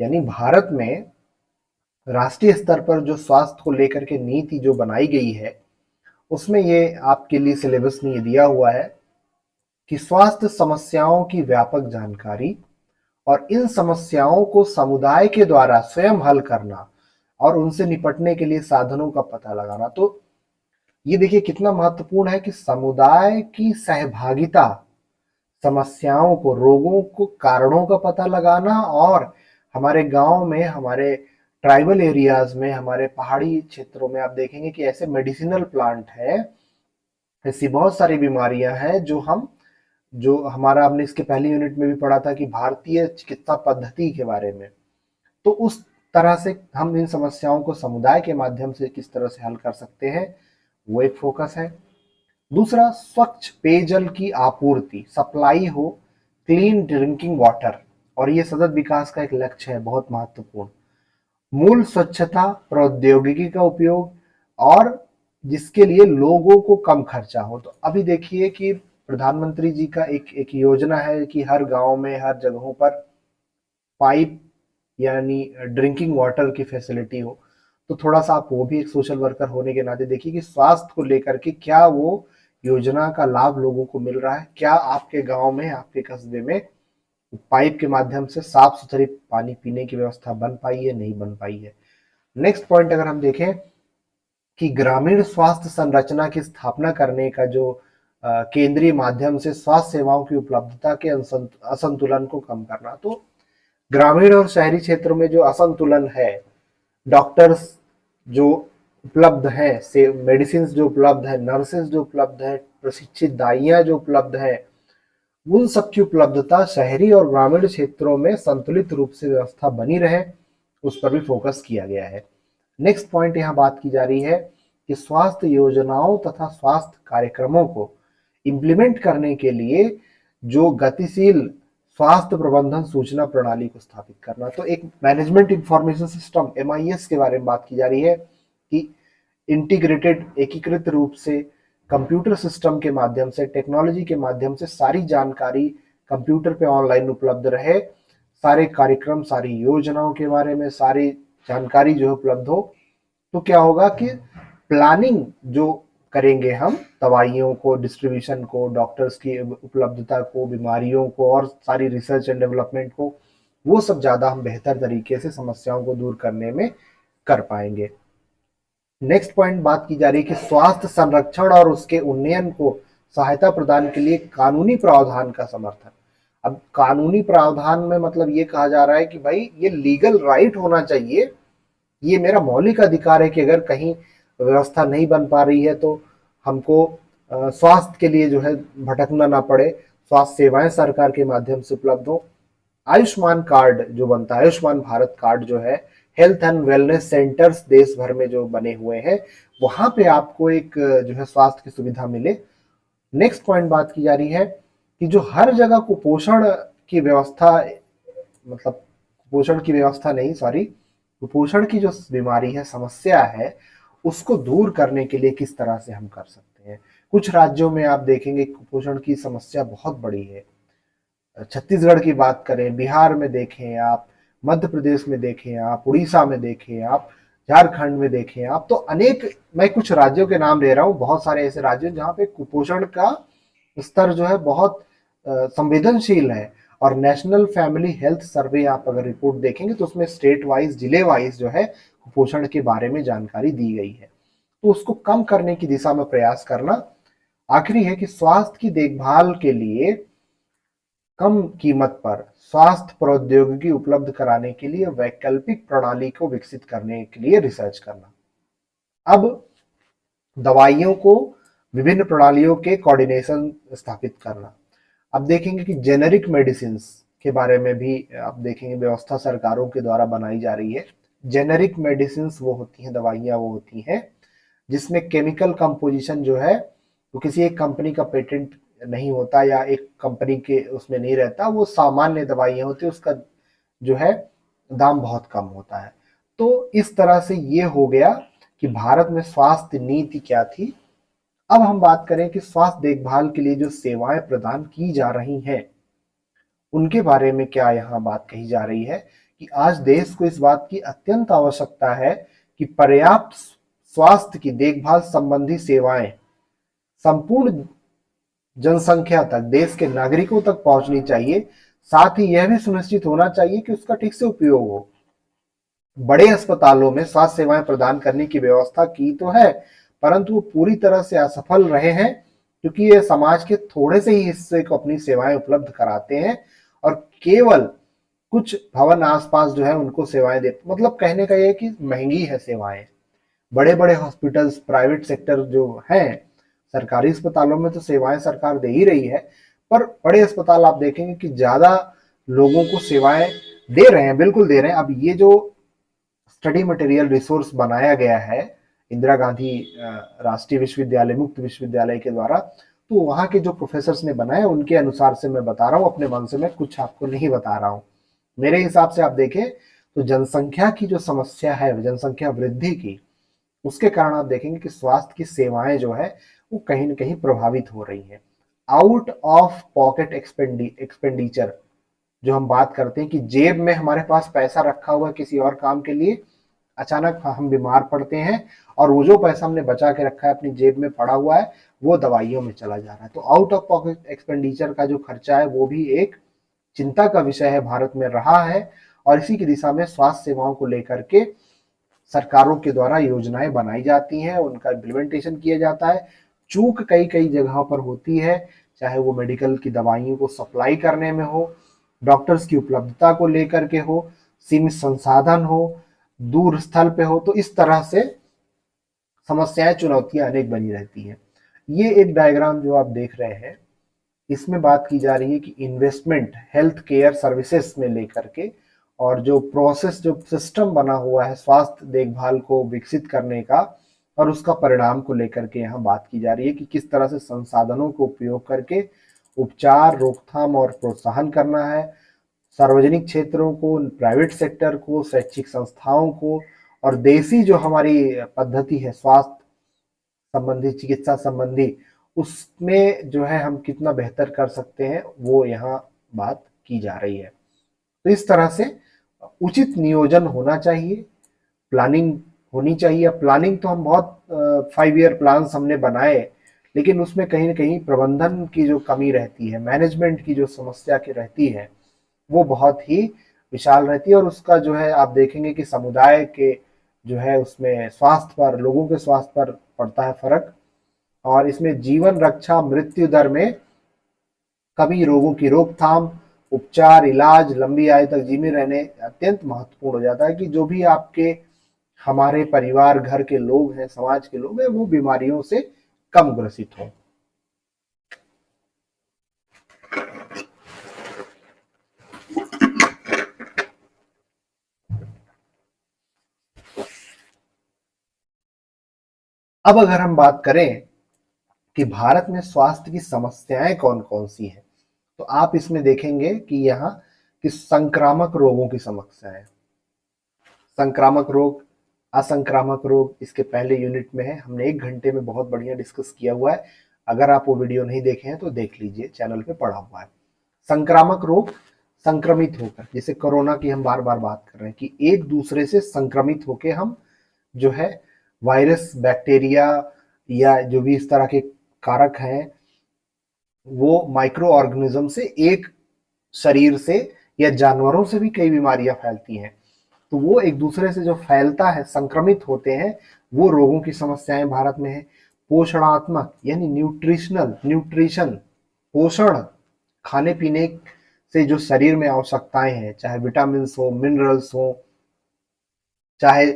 यानी भारत में राष्ट्रीय स्तर पर जो स्वास्थ्य को लेकर के नीति जो बनाई गई है, उसमें ये आपके लिए सिलेबस में ये दिया हुआ है कि स्वास्थ्य समस्याओं की व्यापक जानकारी और इन समस्याओं को समुदाय के द्वारा स्वयं हल करना और उनसे निपटने के लिए साधनों का पता लगाना। तो ये देखिए कितना महत्वपूर्ण है कि समुदाय की सहभागिता, समस्याओं को, रोगों को, कारणों का पता लगाना, और हमारे गांव में, हमारे ट्राइबल एरियाज में, हमारे पहाड़ी क्षेत्रों में आप देखेंगे कि ऐसे मेडिसिनल प्लांट है, ऐसी बहुत सारी बीमारियां हैं जो हमारा, हमने इसके पहले यूनिट में भी पढ़ा था कि भारतीय चिकित्सा पद्धति के बारे में। तो उस तरह से हम इन समस्याओं को समुदाय के माध्यम से किस तरह से हल कर सकते हैं, वो एक फोकस है। दूसरा, स्वच्छ पेयजल की आपूर्ति, सप्लाई हो, क्लीन ड्रिंकिंग वाटर, और ये सतत विकास का एक लक्ष्य है, बहुत महत्वपूर्ण। मूल स्वच्छता, प्रौद्योगिकी का उपयोग, और जिसके लिए लोगों को कम खर्चा हो। तो अभी देखिए कि प्रधानमंत्री जी का एक एक योजना है कि हर गांव में, हर जगहों पर पाइप, यानी ड्रिंकिंग वाटर की फैसिलिटी हो। तो थोड़ा सा आप वो भी एक सोशल वर्कर होने के नाते देखिए कि स्वास्थ्य को लेकर के क्या वो योजना का लाभ लोगों को मिल रहा है? क्या आपके गांव में, आपके कस्बे में पाइप के माध्यम से साफ सुथरी पानी पीने की व्यवस्था बन पाई है, नहीं बन पाई है? नेक्स्ट पॉइंट अगर हम देखें कि ग्रामीण स्वास्थ्य संरचना की स्थापना करने का जो केंद्रीय माध्यम से स्वास्थ्य सेवाओं की उपलब्धता के असंतुलन को कम करना, तो ग्रामीण और शहरी क्षेत्रों में जो असंतुलन है, डॉक्टर्स जो उपलब्ध हैं, से मेडिसिन जो उपलब्ध है, नर्सेज जो उपलब्ध है, प्रशिक्षित दाइयां जो उपलब्ध है, उन सब की उपलब्धता शहरी और ग्रामीण क्षेत्रों में संतुलित रूप से व्यवस्था बनी रहे, उस पर भी फोकस किया गया है। नेक्स्ट पॉइंट यहाँ बात की जा रही है कि स्वास्थ्य योजनाओं तथा स्वास्थ्य कार्यक्रमों को इम्प्लीमेंट करने के लिए जो गतिशील स्वास्थ्य प्रबंधन सूचना प्रणाली को स्थापित करना, तो एक मैनेजमेंट इंफॉर्मेशन सिस्टम MIS के बारे में बात की जा रही है कि इंटीग्रेटेड, एकीकृत रूप से कंप्यूटर सिस्टम के माध्यम से, टेक्नोलॉजी के माध्यम से सारी जानकारी कंप्यूटर पे ऑनलाइन उपलब्ध रहे, सारे कार्यक्रम, सारी योजनाओं के बारे में सारी जानकारी जो है उपलब्ध हो। तो क्या होगा कि प्लानिंग जो करेंगे हम, दवाइयों को, डिस्ट्रीब्यूशन को, डॉक्टर्स की उपलब्धता को, बीमारियों को और सारी रिसर्च एंड डेवलपमेंट को, वो सब ज्यादा हम बेहतर तरीके से समस्याओं को दूर करने में कर पाएंगे। नेक्स्ट पॉइंट बात की जा रही है कि स्वास्थ्य संरक्षण और उसके उन्नयन को सहायता प्रदान के लिए कानूनी प्रावधान का समर्थन। अब कानूनी प्रावधान में मतलब ये कहा जा रहा है कि भाई ये लीगल राइट होना चाहिए, ये मेरा मौलिक अधिकार है कि अगर कहीं व्यवस्था नहीं बन पा रही है तो हमको स्वास्थ्य के लिए जो है भटकना ना पड़े, स्वास्थ्य सेवाएं सरकार के माध्यम से उपलब्ध हो। आयुष्मान कार्ड जो बनता है, आयुष्मान भारत कार्ड जो है, हेल्थ एंड वेलनेस सेंटर्स देश भर में जो बने हुए हैं, वहां पे आपको एक जो है स्वास्थ्य की सुविधा मिले। नेक्स्ट पॉइंट बात की जा रही है कि जो हर जगह कुपोषण की व्यवस्था, मतलब कुपोषण की व्यवस्था नहीं, सॉरी, कुपोषण की जो बीमारी है, समस्या है, उसको दूर करने के लिए किस तरह से हम कर सकते हैं। कुछ राज्यों में आप देखेंगे कुपोषण की समस्या बहुत बड़ी है। छत्तीसगढ़ की बात करें, बिहार में देखें आप, मध्य प्रदेश में देखें आप, उड़ीसा में देखें आप, झारखंड में देखें आप, तो अनेक, मैं कुछ राज्यों के नाम ले रहा हूँ, बहुत सारे ऐसे राज्य जहाँ पे कुपोषण का स्तर जो है बहुत संवेदनशील है। और नेशनल फैमिली हेल्थ सर्वे आप अगर रिपोर्ट देखेंगे तो उसमें स्टेट वाइज, जिले वाइज जो है कुपोषण के बारे में जानकारी दी गई है। तो उसको कम करने की दिशा में प्रयास करना। आखिरी है कि स्वास्थ्य की देखभाल के लिए कम कीमत पर स्वास्थ्य प्रौद्योगिकी उपलब्ध कराने के लिए वैकल्पिक प्रणाली को विकसित करने के लिए रिसर्च करना। अब दवाइयों को विभिन्न प्रणालियों के कोऑर्डिनेशन स्थापित करना। अब देखेंगे कि जेनेरिक मेडिसिन के बारे में भी आप देखेंगे व्यवस्था सरकारों के द्वारा बनाई जा रही है। जेनेरिक मेडिसिन वो होती हैं, दवाइयाँ वो होती हैं जिसमें केमिकल कंपोजिशन जो है वो किसी एक कंपनी का पेटेंट नहीं होता या एक कंपनी के उसमें नहीं रहता, वो सामान्य दवाइयाँ होती है, उसका जो है दाम बहुत कम होता है। तो इस तरह से ये हो गया कि भारत में स्वास्थ्य नीति क्या थी। अब हम बात करें कि स्वास्थ्य देखभाल के लिए जो सेवाएं प्रदान की जा रही हैं उनके बारे में क्या यहाँ बात कही जा रही है कि आज देश को इस बात की अत्यंत आवश्यकता है कि पर्याप्त स्वास्थ्य की देखभाल संबंधी सेवाएं संपूर्ण जनसंख्या तक, देश के नागरिकों तक पहुंचनी चाहिए। साथ ही यह भी सुनिश्चित होना चाहिए कि उसका ठीक से उपयोग हो। बड़े अस्पतालों में स्वास्थ्य सेवाएं प्रदान करने की व्यवस्था की तो है, परंतु वो पूरी तरह से असफल रहे हैं क्योंकि ये समाज के थोड़े से ही हिस्से को अपनी सेवाएं उपलब्ध कराते हैं और केवल कुछ भवन आसपास जो है उनको सेवाएं दे, मतलब कहने का ये कि महंगी है सेवाएं। बड़े बड़े हॉस्पिटल्स, प्राइवेट सेक्टर जो हैं, सरकारी अस्पतालों में तो सेवाएं सरकार दे ही रही है, पर बड़े अस्पताल आप देखेंगे कि ज्यादा लोगों को सेवाएं दे रहे हैं, बिल्कुल दे रहे हैं। अब ये जो स्टडी मटेरियल रिसोर्स बनाया गया है इंदिरा गांधी राष्ट्रीय विश्वविद्यालय, मुक्त विश्वविद्यालय के द्वारा, तो वहां के जो प्रोफेसर्स ने बनाया उनके अनुसार से मैं बता रहा हूँ, अपने मन से मैं कुछ आपको नहीं बता रहा हूँ। मेरे हिसाब से आप देखें तो जनसंख्या की जो समस्या है, जनसंख्या वृद्धि की, उसके कारण आप देखेंगे कि स्वास्थ्य की सेवाएं जो है वो कहीं ना कहीं प्रभावित हो रही हैं। आउट ऑफ पॉकेट एक्सपेंडिचर जो हम बात करते हैं कि जेब में हमारे पास पैसा रखा हुआ है किसी और काम के लिए, अचानक हम बीमार पड़ते हैं और वो जो पैसा हमने बचा के रखा है अपनी जेब में पड़ा हुआ है वो दवाइयों में चला जा रहा है। तो आउट ऑफ पॉकेट एक्सपेंडिचर का जो खर्चा है वो भी एक चिंता का विषय है, भारत में रहा है। और इसी की दिशा में स्वास्थ्य सेवाओं को लेकर के सरकारों के द्वारा योजनाएं बनाई जाती हैं, उनका इम्प्लीमेंटेशन किया जाता है। चूक कई कई जगहों पर होती है, चाहे वो मेडिकल की दवाइयों को सप्लाई करने में हो, डॉक्टर्स की उपलब्धता को लेकर के हो, सीमित संसाधन हो, दूर स्थल पे हो, तो इस तरह से समस्याएं चुनौतियां अनेक बनी रहती हैं। ये एक डायग्राम जो आप देख रहे हैं, इसमें बात की जा रही है कि इन्वेस्टमेंट हेल्थ केयर सर्विसेज में लेकर के, और जो प्रोसेस जो सिस्टम बना हुआ है स्वास्थ्य देखभाल को विकसित करने का, और उसका परिणाम को लेकर के यहाँ बात की जा रही है कि किस तरह से संसाधनों को उपयोग करके उपचार, रोकथाम और प्रोत्साहन करना है। सार्वजनिक क्षेत्रों को, प्राइवेट सेक्टर को, शैक्षिक संस्थाओं को, और देसी जो हमारी पद्धति है स्वास्थ्य संबंधी, चिकित्सा संबंधी, उसमें जो है हम कितना बेहतर कर सकते हैं, वो यहाँ बात की जा रही है। तो इस तरह से उचित नियोजन होना चाहिए, प्लानिंग होनी चाहिए। प्लानिंग तो हम बहुत 5 ईयर प्लान हमने बनाए, लेकिन उसमें कहीं ना कहीं प्रबंधन की जो कमी रहती है, मैनेजमेंट की जो समस्या की रहती है, वो बहुत ही विशाल रहती है। और उसका जो है आप देखेंगे कि समुदाय के जो है उसमें स्वास्थ्य पर, लोगों के स्वास्थ्य पर पड़ता है फर्क। और इसमें जीवन रक्षा, मृत्यु दर में कमी, रोगों की रोकथाम, उपचार, इलाज, लंबी आयु तक जीवित रहने अत्यंत महत्वपूर्ण हो जाता है कि जो भी आपके हमारे परिवार, घर के लोग हैं, समाज के लोग हैं, वो बीमारियों से कम ग्रसित हों। अब अगर हम बात करें कि भारत में स्वास्थ्य की समस्याएं कौन कौन सी हैं, तो आप इसमें देखेंगे कि यहाँ कि संक्रामक रोगों की समस्या है। संक्रामक रोग, असंक्रामक रोग इसके पहले यूनिट में है, हमने 1 घंटे में बहुत बढ़िया डिस्कस किया हुआ है। अगर आप वो वीडियो नहीं देखे हैं तो देख लीजिए, चैनल पे पड़ा हुआ है। संक्रामक रोग, संक्रमित होकर, जैसे कोरोना की हम बार बार बात कर रहे हैं कि एक दूसरे से संक्रमित होके हम जो है वायरस, बैक्टीरिया या जो भी इस तरह के कारक हैं, वो माइक्रो ऑर्गेनिज्म से एक शरीर से या जानवरों से भी कई बीमारियां फैलती हैं। तो वो एक दूसरे से जो फैलता है, संक्रमित होते हैं, वो रोगों की समस्याएं भारत में है। पोषणात्मक यानी न्यूट्रिशन, पोषण, खाने पीने से जो शरीर में आवश्यकताएं हैं, चाहे विटामिन हो, मिनरल्स हो, चाहे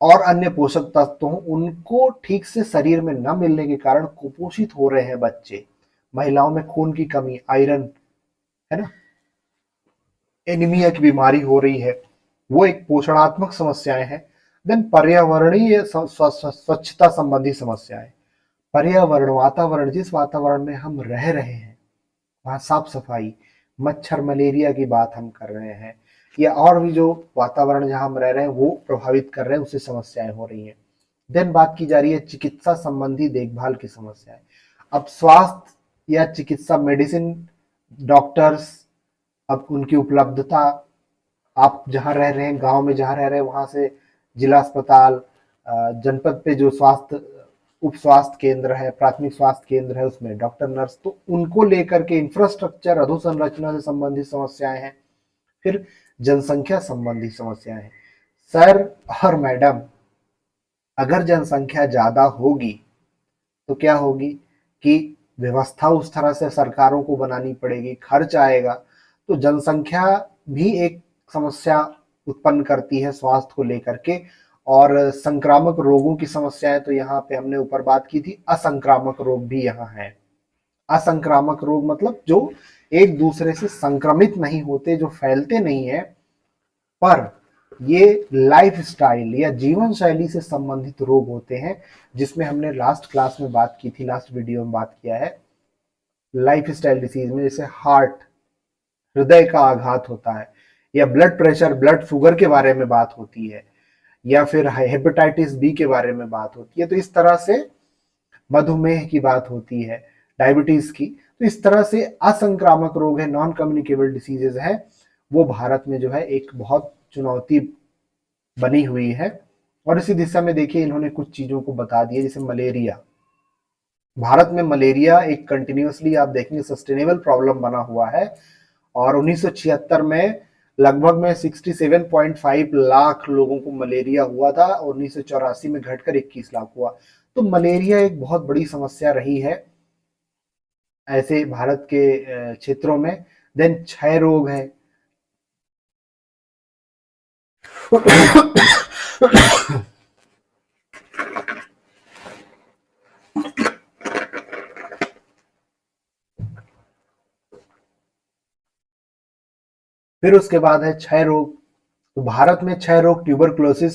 और अन्य पोषक तत्व हों, उनको ठीक से शरीर में न मिलने के कारण कुपोषित हो रहे हैं बच्चे। महिलाओं में खून की कमी, आयरन, है ना, एनीमिया की बीमारी हो रही है, वो एक पोषणात्मक समस्याएं हैं। देन पर्यावरणीय स्वच्छता संबंधी समस्याएं, पर्यावरण, वातावरण, जिस वातावरण में हम रह रहे हैं वहाँ साफ सफाई, मच्छर, मलेरिया की बात हम कर रहे हैं, या और भी जो वातावरण जहाँ हम रह रहे हैं वो प्रभावित कर रहे हैं, उससे समस्याएं हो रही हैं। देन बात की जा रही है चिकित्सा संबंधी देखभाल की समस्याएं। अब स्वास्थ्य या चिकित्सा, मेडिसिन, डॉक्टर्स, अब उनकी उपलब्धता, आप जहाँ रह रहे हैं, गांव में जहाँ रह रहे हैं, वहां से जिला अस्पताल, जनपद पे जो स्वास्थ्य, उप स्वास्थ्य केंद्र है, प्राथमिक स्वास्थ्य केंद्र है, उसमें डॉक्टर, नर्स, तो उनको लेकर के इंफ्रास्ट्रक्चर, अधोसंरचना से संबंधित समस्याएं हैं। फिर जनसंख्या संबंधी समस्याएं हैं। सर और मैडम, अगर जनसंख्या ज्यादा होगी तो क्या होगी कि व्यवस्था उस तरह से सरकारों को बनानी पड़ेगी, खर्च आएगा। तो जनसंख्या भी एक समस्या उत्पन्न करती है स्वास्थ्य को लेकर के। और संक्रामक रोगों की समस्याएं तो यहाँ पे हमने ऊपर बात की थी, असंक्रामक रोग भी यहाँ है। असंक्रामक रोग मतलब जो एक दूसरे से संक्रमित नहीं होते, जो फैलते नहीं है, पर ये लाइफ स्टाइल या जीवन शैली से संबंधित रोग होते हैं, जिसमें हमने लास्ट क्लास में बात की थी, लास्ट वीडियो में बात किया है। लाइफ स्टाइल डिसीज में जैसे हार्ट, हृदय का आघात होता है, या ब्लड प्रेशर, ब्लड शुगर के बारे में बात होती है, या फिर हेपेटाइटिस बी के बारे में बात होती है। तो इस तरह से मधुमेह की बात होती है, डायबिटीज की। तो इस तरह से असंक्रामक रोग है, नॉन कम्युनिकेबल डिसीजेज है, वो भारत में जो है एक बहुत चुनौती बनी हुई है। और इसी दिशा में देखिए इन्होंने कुछ चीजों को बता दिया, जैसे मलेरिया। भारत में मलेरिया एक कंटिन्यूअसली आप देखेंगे सस्टेनेबल प्रॉब्लम बना हुआ है और 1976 में लगभग में 67.5 लाख लोगों को मलेरिया हुआ था और 1984 में घटकर 21 लाख हुआ। तो मलेरिया एक बहुत बड़ी समस्या रही है ऐसे भारत के क्षेत्रों में। देन क्षय रोग है। फिर उसके बाद है क्षय रोग। तो भारत में क्षय रोग ट्यूबरक्लोसिस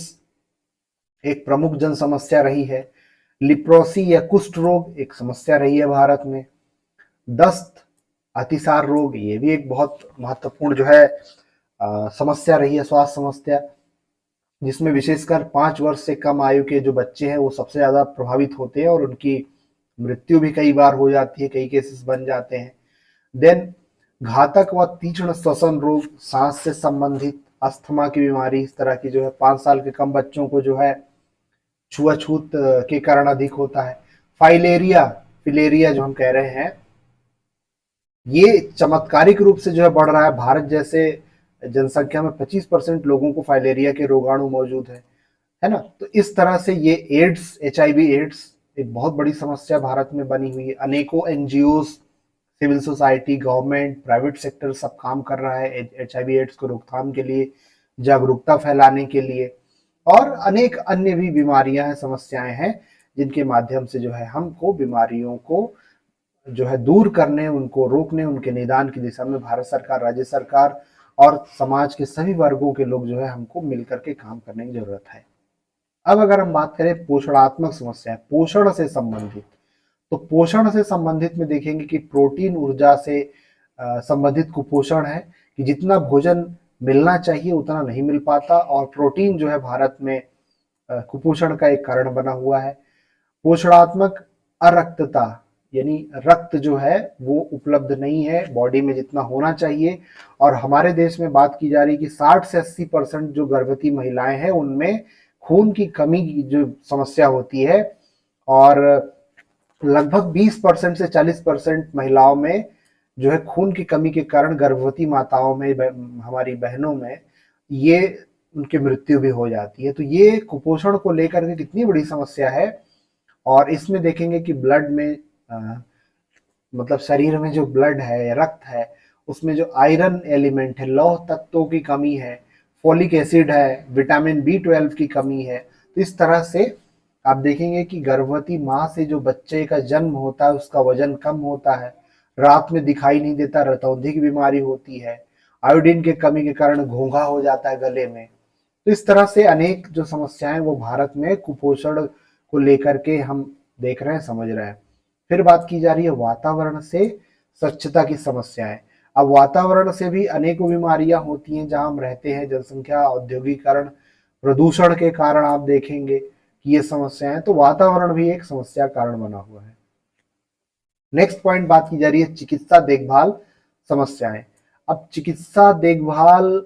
एक प्रमुख जन समस्या रही है। लिप्रोसी या कुष्ठ रोग एक समस्या रही है भारत में। दस्त, अतिसार रोग ये भी एक बहुत महत्वपूर्ण जो है समस्या रही है, स्वास्थ्य समस्या, जिसमें विशेषकर 5 वर्ष से कम आयु के जो बच्चे हैं वो सबसे ज्यादा प्रभावित होते हैं और उनकी मृत्यु भी कई बार हो जाती है, कई केसेस बन जाते हैं। देन घातक व तीक्ष्ण श्वसन रोग, सांस से संबंधित, अस्थमा की बीमारी, इस तरह की जो है 5 साल के कम बच्चों को जो है छुआछूत के कारण अधिक होता है। फाइलेरिया, फिलेरिया जो हम कह रहे हैं, ये चमत्कारिक रूप से जो है बढ़ रहा है। भारत जैसे जनसंख्या में 25% लोगों को फाइलेरिया के रोगाणु मौजूद है ना। तो इस तरह से ये एड्स, HIV एड्स एक बहुत बड़ी समस्या भारत में बनी हुई है। अनेकों NGO, civil society, government, private sector सब काम कर रहा है HIV एड्स को रोकथाम के लिए, जागरूकता फैलाने के लिए, और अनेक अन्य भी बीमारियां हैं, समस्याएं हैं, जिनके माध्यम से जो है हमको बीमारियों को जो है दूर करने, उनको रोकने, उनके निदान की दिशा में भारत सरकार, राज्य सरकार और समाज के सभी वर्गों के लोग जो है हमको मिलकर के काम करने की जरूरत है। अब अगर हम बात करें पोषणात्मक समस्या, पोषण से संबंधित, तो पोषण से संबंधित में देखेंगे कि प्रोटीन ऊर्जा से संबंधित कुपोषण है कि जितना भोजन मिलना चाहिए उतना नहीं मिल पाता और प्रोटीन जो है भारत में कुपोषण का एक कारण बना हुआ है। पोषणात्मक अरक्तता, यानी रक्त जो है वो उपलब्ध नहीं है बॉडी में जितना होना चाहिए। और हमारे देश में बात की जा रही है कि 60 से 80% जो गर्भवती महिलाएं हैं उनमें खून की कमी की जो समस्या होती है और लगभग 20% से 40% महिलाओं में जो है खून की कमी के कारण गर्भवती माताओं में, हमारी बहनों में ये उनकी मृत्यु भी हो जाती है। तो ये कुपोषण को लेकर के कितनी बड़ी समस्या है। और इसमें देखेंगे कि ब्लड में मतलब शरीर में जो ब्लड है, रक्त है, उसमें जो आयरन एलिमेंट है, लौह तत्वों की कमी है, फोलिक एसिड है, विटामिन B12 की कमी है। तो इस तरह से आप देखेंगे कि गर्भवती माँ से जो बच्चे का जन्म होता है उसका वजन कम होता है, रात में दिखाई नहीं देता, रतौंधी की बीमारी होती है, आयोडीन के कमी के कारण घोंघा हो जाता है गले में। तो इस तरह से अनेक जो समस्याएं वो भारत में कुपोषण को लेकर के हम देख रहे हैं, समझ रहे हैं। फिर बात की जा रही है वातावरण से स्वच्छता की समस्याएं। अब वातावरण से भी अनेकों बीमारियां होती हैं जहां हम रहते हैं, जनसंख्या, औद्योगिकरण, प्रदूषण के कारण आप देखेंगे कि ये समस्याएं, तो वातावरण भी एक समस्या कारण बना हुआ है। नेक्स्ट पॉइंट बात की जा रही है चिकित्सा देखभाल समस्याएं। अब चिकित्सा देखभाल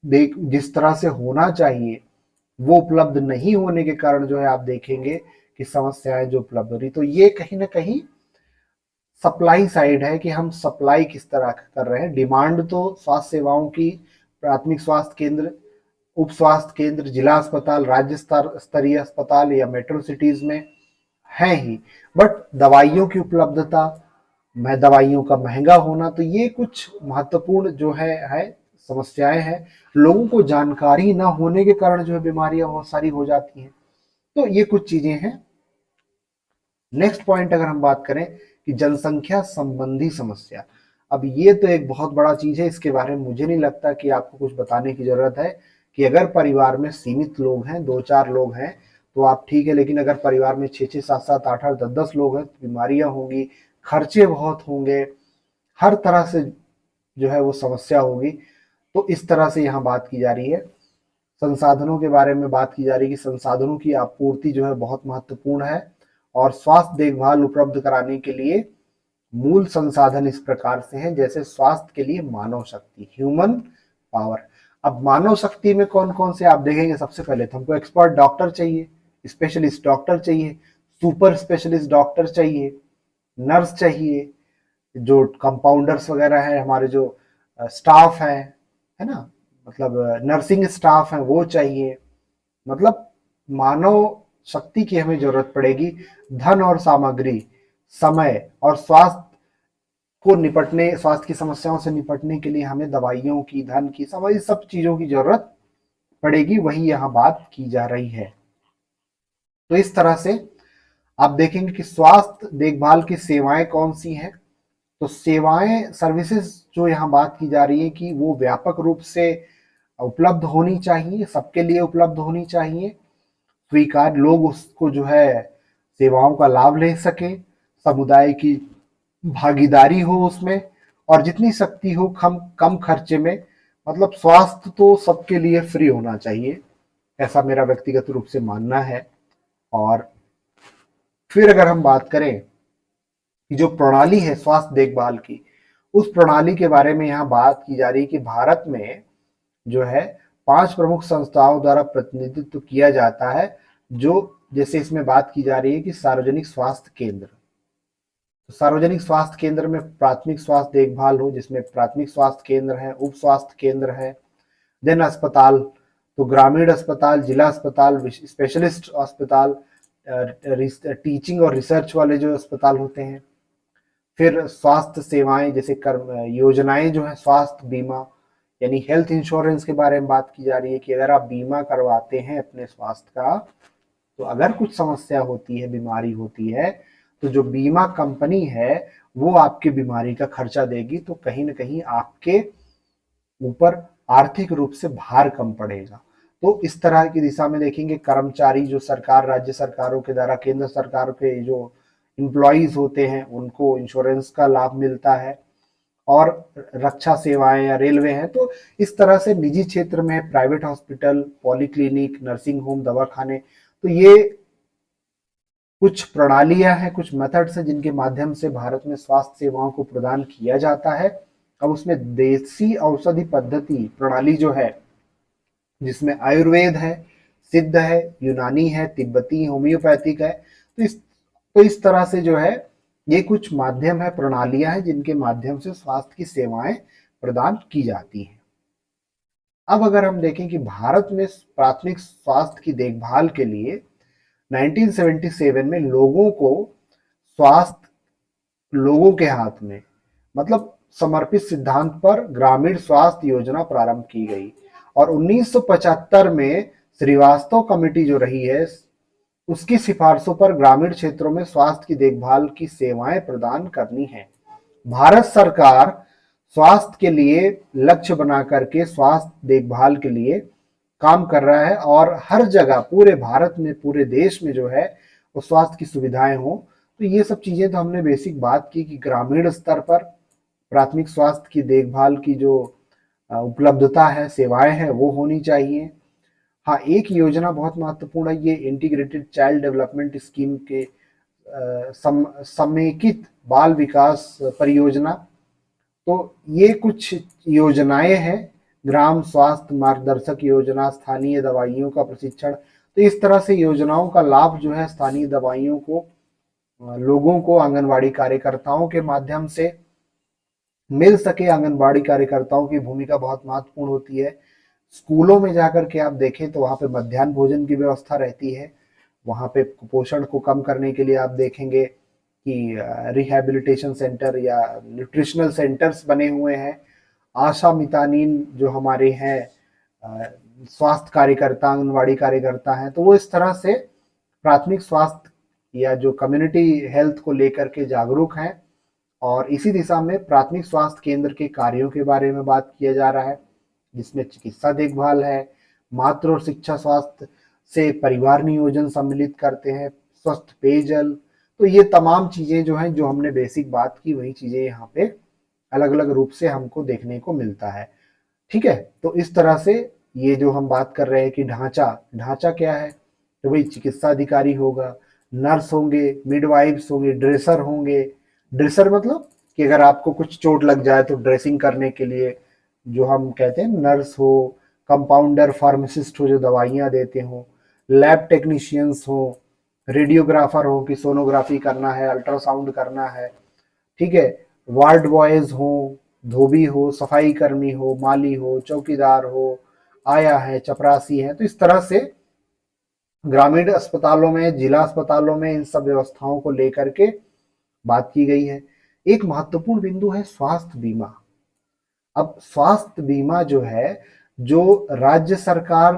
जिस तरह से होना चाहिए वो उपलब्ध नहीं होने के कारण जो है आप देखेंगे कि समस्याएं जो उपलब्ध हो रही, तो ये कहीं ना कहीं सप्लाई साइड है कि हम सप्लाई किस तरह कर रहे हैं। डिमांड तो स्वास्थ्य सेवाओं की प्राथमिक स्वास्थ्य केंद्र, उप स्वास्थ्य केंद्र, जिला अस्पताल, राज्य स्तरीय अस्पताल या मेट्रो सिटीज में है ही, बट दवाइयों की उपलब्धता, दवाइयों का महंगा होना, तो ये कुछ महत्वपूर्ण जो है समस्याएं हैं। लोगों को जानकारी ना होने के कारण जो है बीमारियां बहुत सारी हो जाती हैं। तो ये कुछ चीजें हैं। नेक्स्ट पॉइंट अगर हम बात करें कि जनसंख्या संबंधी समस्या, अब ये तो एक बहुत बड़ा चीज है, इसके बारे में मुझे नहीं लगता कि आपको कुछ बताने की जरूरत है कि अगर परिवार में सीमित लोग हैं, 2-4 लोग हैं तो आप ठीक है, लेकिन अगर परिवार में 6-6, 7-7, 8-8, 10-10 लोग हैं तो बीमारियां होंगी, खर्चे बहुत होंगे, हर तरह से जो है वो समस्या होगी। तो इस तरह से यहाँ बात की जा रही है। संसाधनों के बारे में बात की जा रही है कि संसाधनों की आपूर्ति जो है बहुत महत्वपूर्ण है और स्वास्थ्य देखभाल उपलब्ध कराने के लिए मूल संसाधन इस प्रकार से हैं, जैसे स्वास्थ्य के लिए मानव शक्ति, ह्यूमन पावर। अब मानव शक्ति में कौन कौन से आप देखेंगे, सबसे पहले तो हमको एक्सपर्ट डॉक्टर चाहिए, स्पेशलिस्ट डॉक्टर चाहिए, सुपर स्पेशलिस्ट डॉक्टर चाहिए, नर्स चाहिए, जो कंपाउंडर्स वगैरह है, हमारे जो स्टाफ है ना, मतलब नर्सिंग स्टाफ है वो चाहिए। मतलब मानव शक्ति की हमें जरूरत पड़ेगी, धन और सामग्री, समय और स्वास्थ्य की समस्याओं से निपटने के लिए हमें दवाइयों की, धन की, समय, इस सब चीजों की जरूरत पड़ेगी, वही यहाँ बात की जा रही है। तो इस तरह से आप देखेंगे कि स्वास्थ्य देखभाल की सेवाएं कौन सी हैं। तो सेवाएं, सर्विसेज जो यहाँ बात की जा रही है कि वो व्यापक रूप से उपलब्ध होनी चाहिए, सबके लिए उपलब्ध होनी चाहिए, स्वीकार, लोग उसको जो है सेवाओं का लाभ ले सके, समुदाय की भागीदारी हो उसमें, और जितनी शक्ति हो कम कम खर्चे में। मतलब स्वास्थ्य तो सबके लिए फ्री होना चाहिए, ऐसा मेरा व्यक्तिगत रूप से मानना है। और फिर अगर हम बात करें कि जो प्रणाली है स्वास्थ्य देखभाल की, उस प्रणाली के बारे में यहाँ बात की जा रही है कि भारत में जो है 5 प्रमुख संस्थाओं द्वारा प्रतिनिधित्व किया जाता है। जो, जैसे इसमें बात की जा रही है कि सार्वजनिक स्वास्थ्य केंद्र, तो सार्वजनिक स्वास्थ्य केंद्र में प्राथमिक स्वास्थ्य देखभाल हो, जिसमें प्राथमिक स्वास्थ्य केंद्र है, उप स्वास्थ्य केंद्र है, देन अस्पताल, तो ग्रामीण अस्पताल, जिला अस्पताल, स्पेशलिस्ट अस्पताल, टीचिंग और रिसर्च वाले जो अस्पताल होते हैं। फिर स्वास्थ्य सेवाएं, जैसे कर्म योजनाएं जो है, स्वास्थ्य बीमा यानी हेल्थ इंश्योरेंस के बारे में बात की जा रही है कि अगर आप बीमा करवाते हैं अपने स्वास्थ्य का, तो अगर कुछ समस्या होती है, बीमारी होती है, तो जो बीमा कंपनी है वो आपकी बीमारी का खर्चा देगी, तो कहीं ना कहीं आपके ऊपर आर्थिक रूप से भार कम पड़ेगा। तो इस तरह की दिशा में देखेंगे, कर्मचारी जो सरकार, राज्य सरकारों के द्वारा, केंद्र सरकार के जो एम्प्लॉइज होते हैं उनको इंश्योरेंस का लाभ मिलता है। और रक्षा सेवाएं या रेलवे हैं, तो इस तरह से निजी क्षेत्र में private hospital, polyclinic, nursing home, दवाखाने, तो ये कुछ प्रणालियां हैं, कुछ मेथड्स हैं जिनके माध्यम से भारत में स्वास्थ्य सेवाओं को प्रदान किया जाता है। अब उसमें देसी औषधि पद्धति प्रणाली जो है, जिसमें आयुर्वेद है, सिद्ध है, यूनानी है, तिब्बती, होम्योपैथिक है, तो इस तरह से जो है ये कुछ माध्यम है, प्रणालियां हैं जिनके माध्यम से स्वास्थ्य की सेवाएं प्रदान की जाती हैं। अब अगर हम देखें कि भारत में प्राथमिक स्वास्थ्य की देखभाल के लिए 1977 में लोगों के हाथ में, मतलब समर्पित सिद्धांत पर ग्रामीण स्वास्थ्य योजना प्रारंभ की गई। और 1975 में श्रीवास्तव कमेटी जो रही है, उसकी सिफारिशों पर ग्रामीण क्षेत्रों में स्वास्थ्य की देखभाल की सेवाएं प्रदान करनी है। भारत सरकार स्वास्थ्य के लिए लक्ष्य बना करके स्वास्थ्य देखभाल के लिए काम कर रहा है, और हर जगह पूरे भारत में, पूरे देश में जो है वो स्वास्थ्य की सुविधाएं हो। तो ये सब चीजें तो हमने बेसिक बात की कि ग्रामीण स्तर पर प्राथमिक स्वास्थ्य की देखभाल की जो उपलब्धता है, सेवाएं हैं, वो होनी चाहिए। हाँ, एक योजना बहुत महत्वपूर्ण है, ये इंटीग्रेटेड चाइल्ड डेवलपमेंट स्कीम के समेकित बाल विकास परियोजना। तो ये कुछ योजनाएं हैं, ग्राम स्वास्थ्य मार्गदर्शक योजना, स्थानीय दवाइयों का प्रशिक्षण। तो इस तरह से योजनाओं का लाभ जो है स्थानीय दवाइयों को लोगों को आंगनवाड़ी कार्यकर्ताओं के माध्यम से मिल सके। आंगनबाड़ी कार्यकर्ताओं की भूमिका बहुत महत्वपूर्ण होती है। स्कूलों में जाकर के आप देखें तो वहाँ पे मध्याह्न भोजन की व्यवस्था रहती है। वहाँ पे कुपोषण को कम करने के लिए आप देखेंगे कि रिहैबिलिटेशन सेंटर या न्यूट्रिशनल सेंटर्स बने हुए हैं। आशा मितानिन जो हमारे हैं स्वास्थ्य कार्यकर्ता, आंगनवाड़ी कार्यकर्ता हैं, तो वो इस तरह से प्राथमिक स्वास्थ्य या जो कम्युनिटी हेल्थ को लेकर के जागरूक हैं। और इसी दिशा में प्राथमिक स्वास्थ्य केंद्र के कार्यों के बारे में बात किया जा रहा है, जिसमें चिकित्सा देखभाल है, मातृ और शिक्षा स्वास्थ्य से परिवार नियोजन सम्मिलित करते हैं, स्वस्थ पेयजल। तो ये तमाम चीजें जो हैं, जो हमने बेसिक बात की, वही चीजें यहाँ पे अलग अलग रूप से हमको देखने को मिलता है। ठीक है, तो इस तरह से ये जो हम बात कर रहे हैं कि ढांचा ढांचा क्या है, तो भाई चिकित्सा अधिकारी होगा, नर्स होंगे, मिडवाइफ्स होंगे, ड्रेसर होंगे। ड्रेसर मतलब कि अगर आपको कुछ चोट लग जाए तो ड्रेसिंग करने के लिए जो हम कहते हैं नर्स हो, कंपाउंडर, फार्मासिस्ट हो जो दवाइयाँ देते हो, लैब टेक्नीशियंस हो, रेडियोग्राफर हो कि सोनोग्राफी करना है, अल्ट्रासाउंड करना है, ठीक है, वार्ड बॉयज हो, धोबी हो, सफाई कर्मी हो, माली हो, चौकीदार हो, आया है, चपरासी है। तो इस तरह से ग्रामीण अस्पतालों में, जिला अस्पतालों में इन सब व्यवस्थाओं को लेकर के बात की गई है। एक महत्वपूर्ण बिंदु है स्वास्थ्य बीमा। अब स्वास्थ्य बीमा जो है, जो राज्य सरकार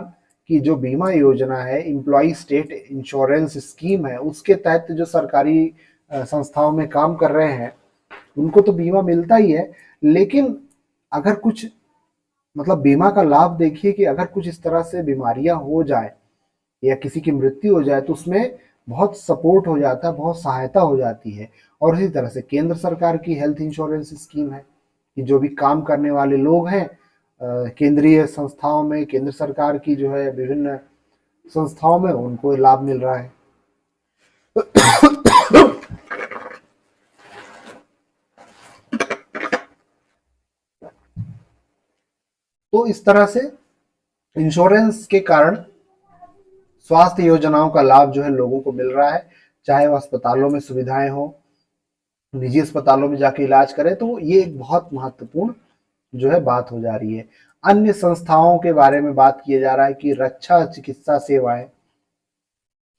की जो बीमा योजना है, एम्प्लॉय स्टेट इंश्योरेंस स्कीम है, उसके तहत जो सरकारी संस्थाओं में काम कर रहे हैं उनको तो बीमा मिलता ही है। लेकिन अगर कुछ, मतलब बीमा का लाभ देखिए कि अगर कुछ इस तरह से बीमारियां हो जाए या किसी की मृत्यु हो जाए तो उसमें बहुत सपोर्ट हो जाता है, बहुत सहायता हो जाती है। और इसी तरह से केंद्र सरकार की हेल्थ इंश्योरेंस स्कीम है कि जो भी काम करने वाले लोग हैं केंद्रीय संस्थाओं में, केंद्र सरकार की जो है विभिन्न संस्थाओं में, उनको लाभ मिल रहा है। तो इस तरह से इंश्योरेंस के कारण स्वास्थ्य योजनाओं का लाभ जो है लोगों को मिल रहा है, चाहे वो अस्पतालों में सुविधाएं हो, निजी अस्पतालों में जाके इलाज करें। तो ये एक बहुत महत्वपूर्ण जो है बात हो जा रही है। अन्य संस्थाओं के बारे में बात किया जा रहा है कि रक्षा चिकित्सा सेवाएं।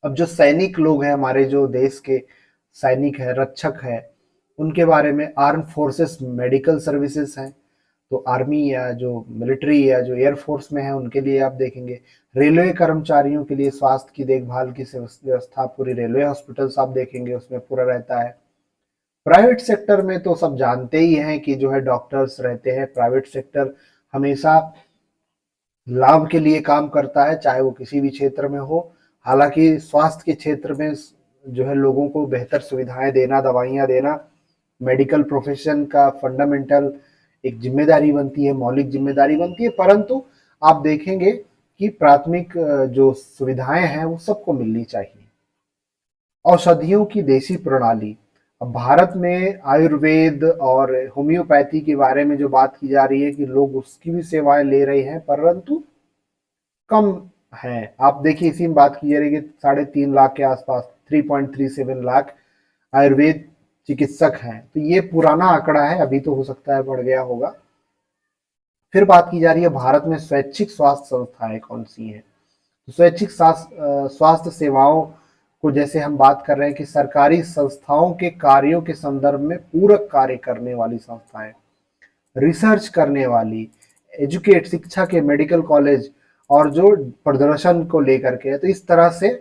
अब जो सैनिक लोग हैं, हमारे जो देश के सैनिक है, रक्षक है, उनके बारे में आर्म फोर्सेस मेडिकल सर्विसेज हैं। तो आर्मी या जो मिलिट्री या जो एयरफोर्स में है उनके लिए आप देखेंगे। रेलवे कर्मचारियों के लिए स्वास्थ्य की देखभाल की व्यवस्था पूरी रेलवे हॉस्पिटल्स आप देखेंगे उसमें पूरा रहता है। प्राइवेट सेक्टर में तो सब जानते ही हैं कि जो है डॉक्टर्स रहते हैं। प्राइवेट सेक्टर हमेशा लाभ के लिए काम करता है, चाहे वो किसी भी क्षेत्र में हो। हालांकि स्वास्थ्य के क्षेत्र में जो है लोगों को बेहतर सुविधाएं देना, दवाइयां देना मेडिकल प्रोफेशन का फंडामेंटल एक जिम्मेदारी बनती है, मौलिक जिम्मेदारी बनती है। परंतु आप देखेंगे कि प्राथमिक जो सुविधाएं हैं वो सबको मिलनी चाहिए। औषधियों की देशी प्रणाली। अब भारत में आयुर्वेद और होम्योपैथी के बारे में जो बात की जा रही है कि लोग उसकी भी सेवाएं ले रहे हैं, परंतु कम है। आप देखिए इसी में बात की जा रही है कि 3.5 लाख के आसपास, 3.37 लाख आयुर्वेद चिकित्सक हैं। तो ये पुराना आंकड़ा है, अभी तो हो सकता है बढ़ गया होगा। फिर बात की जा रही है भारत में स्वैच्छिक स्वास्थ्य संस्थाएं कौन सी हैं। तो स्वैच्छिक स्वास्थ्य सेवाओं को, जैसे हम बात कर रहे हैं कि सरकारी संस्थाओं के कार्यों के संदर्भ में पूरक कार्य करने वाली संस्थाएं, रिसर्च करने वाली, एजुकेट शिक्षा के मेडिकल कॉलेज, और जो प्रदर्शन को लेकर के है। तो इस तरह से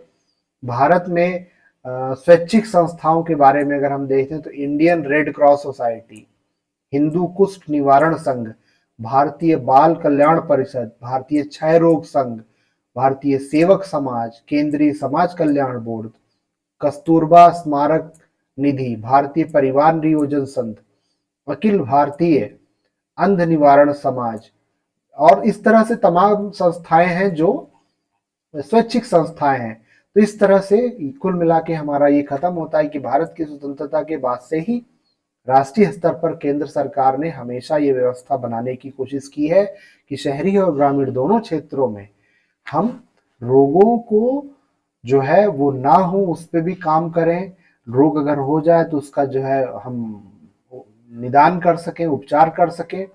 भारत में स्वैच्छिक संस्थाओं के बारे में अगर हम देखते हैं तो Indian red cross society, Hindu कुष्ठ निवारण संघ, भारतीय बाल कल्याण परिषद, भारतीय क्षय रोग संघ, भारतीय सेवक समाज, केंद्रीय समाज कल्याण बोर्ड, कस्तूरबा स्मारक निधि, भारतीय परिवार नियोजन संघ, अखिल भारतीय अंध निवारण समाज, और इस तरह से तमाम संस्थाएं हैं जो स्वैच्छिक संस्थाएं हैं। तो इस तरह से कुल मिला के हमारा ये खत्म होता है कि भारत की स्वतंत्रता के बाद से ही राष्ट्रीय स्तर पर केंद्र सरकार ने हमेशा ये व्यवस्था बनाने की कोशिश की है कि शहरी और ग्रामीण दोनों क्षेत्रों में हम रोगों को जो है वो ना हो, उस पर भी काम करें। रोग अगर हो जाए तो उसका जो है हम निदान कर सकें, उपचार कर सकें,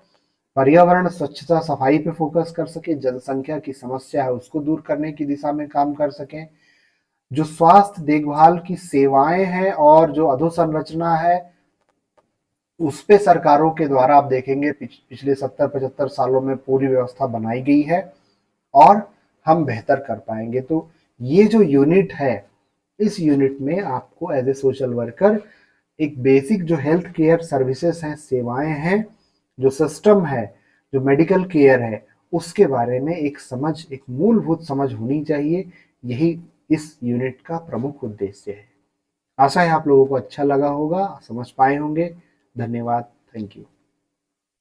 पर्यावरण स्वच्छता सफाई पे फोकस कर सके, जनसंख्या की समस्या है उसको दूर करने की दिशा में काम कर सकें। जो स्वास्थ्य देखभाल की सेवाएं हैं और जो अधोसंरचना है उस पे सरकारों के द्वारा आप देखेंगे पिछले 70-75 सालों में पूरी व्यवस्था बनाई गई है और हम बेहतर कर पाएंगे। तो ये जो यूनिट है, इस यूनिट में आपको एज ए सोशल वर्कर एक बेसिक जो हेल्थ केयर सर्विसेज हैं, सेवाएं हैं, जो सिस्टम है, जो मेडिकल केयर है, उसके बारे में एक समझ, एक मूलभूत समझ होनी चाहिए। यही इस यूनिट का प्रमुख उद्देश्य है। आशा है आप लोगों को अच्छा लगा होगा, समझ पाए होंगे। धन्यवाद। Thank you.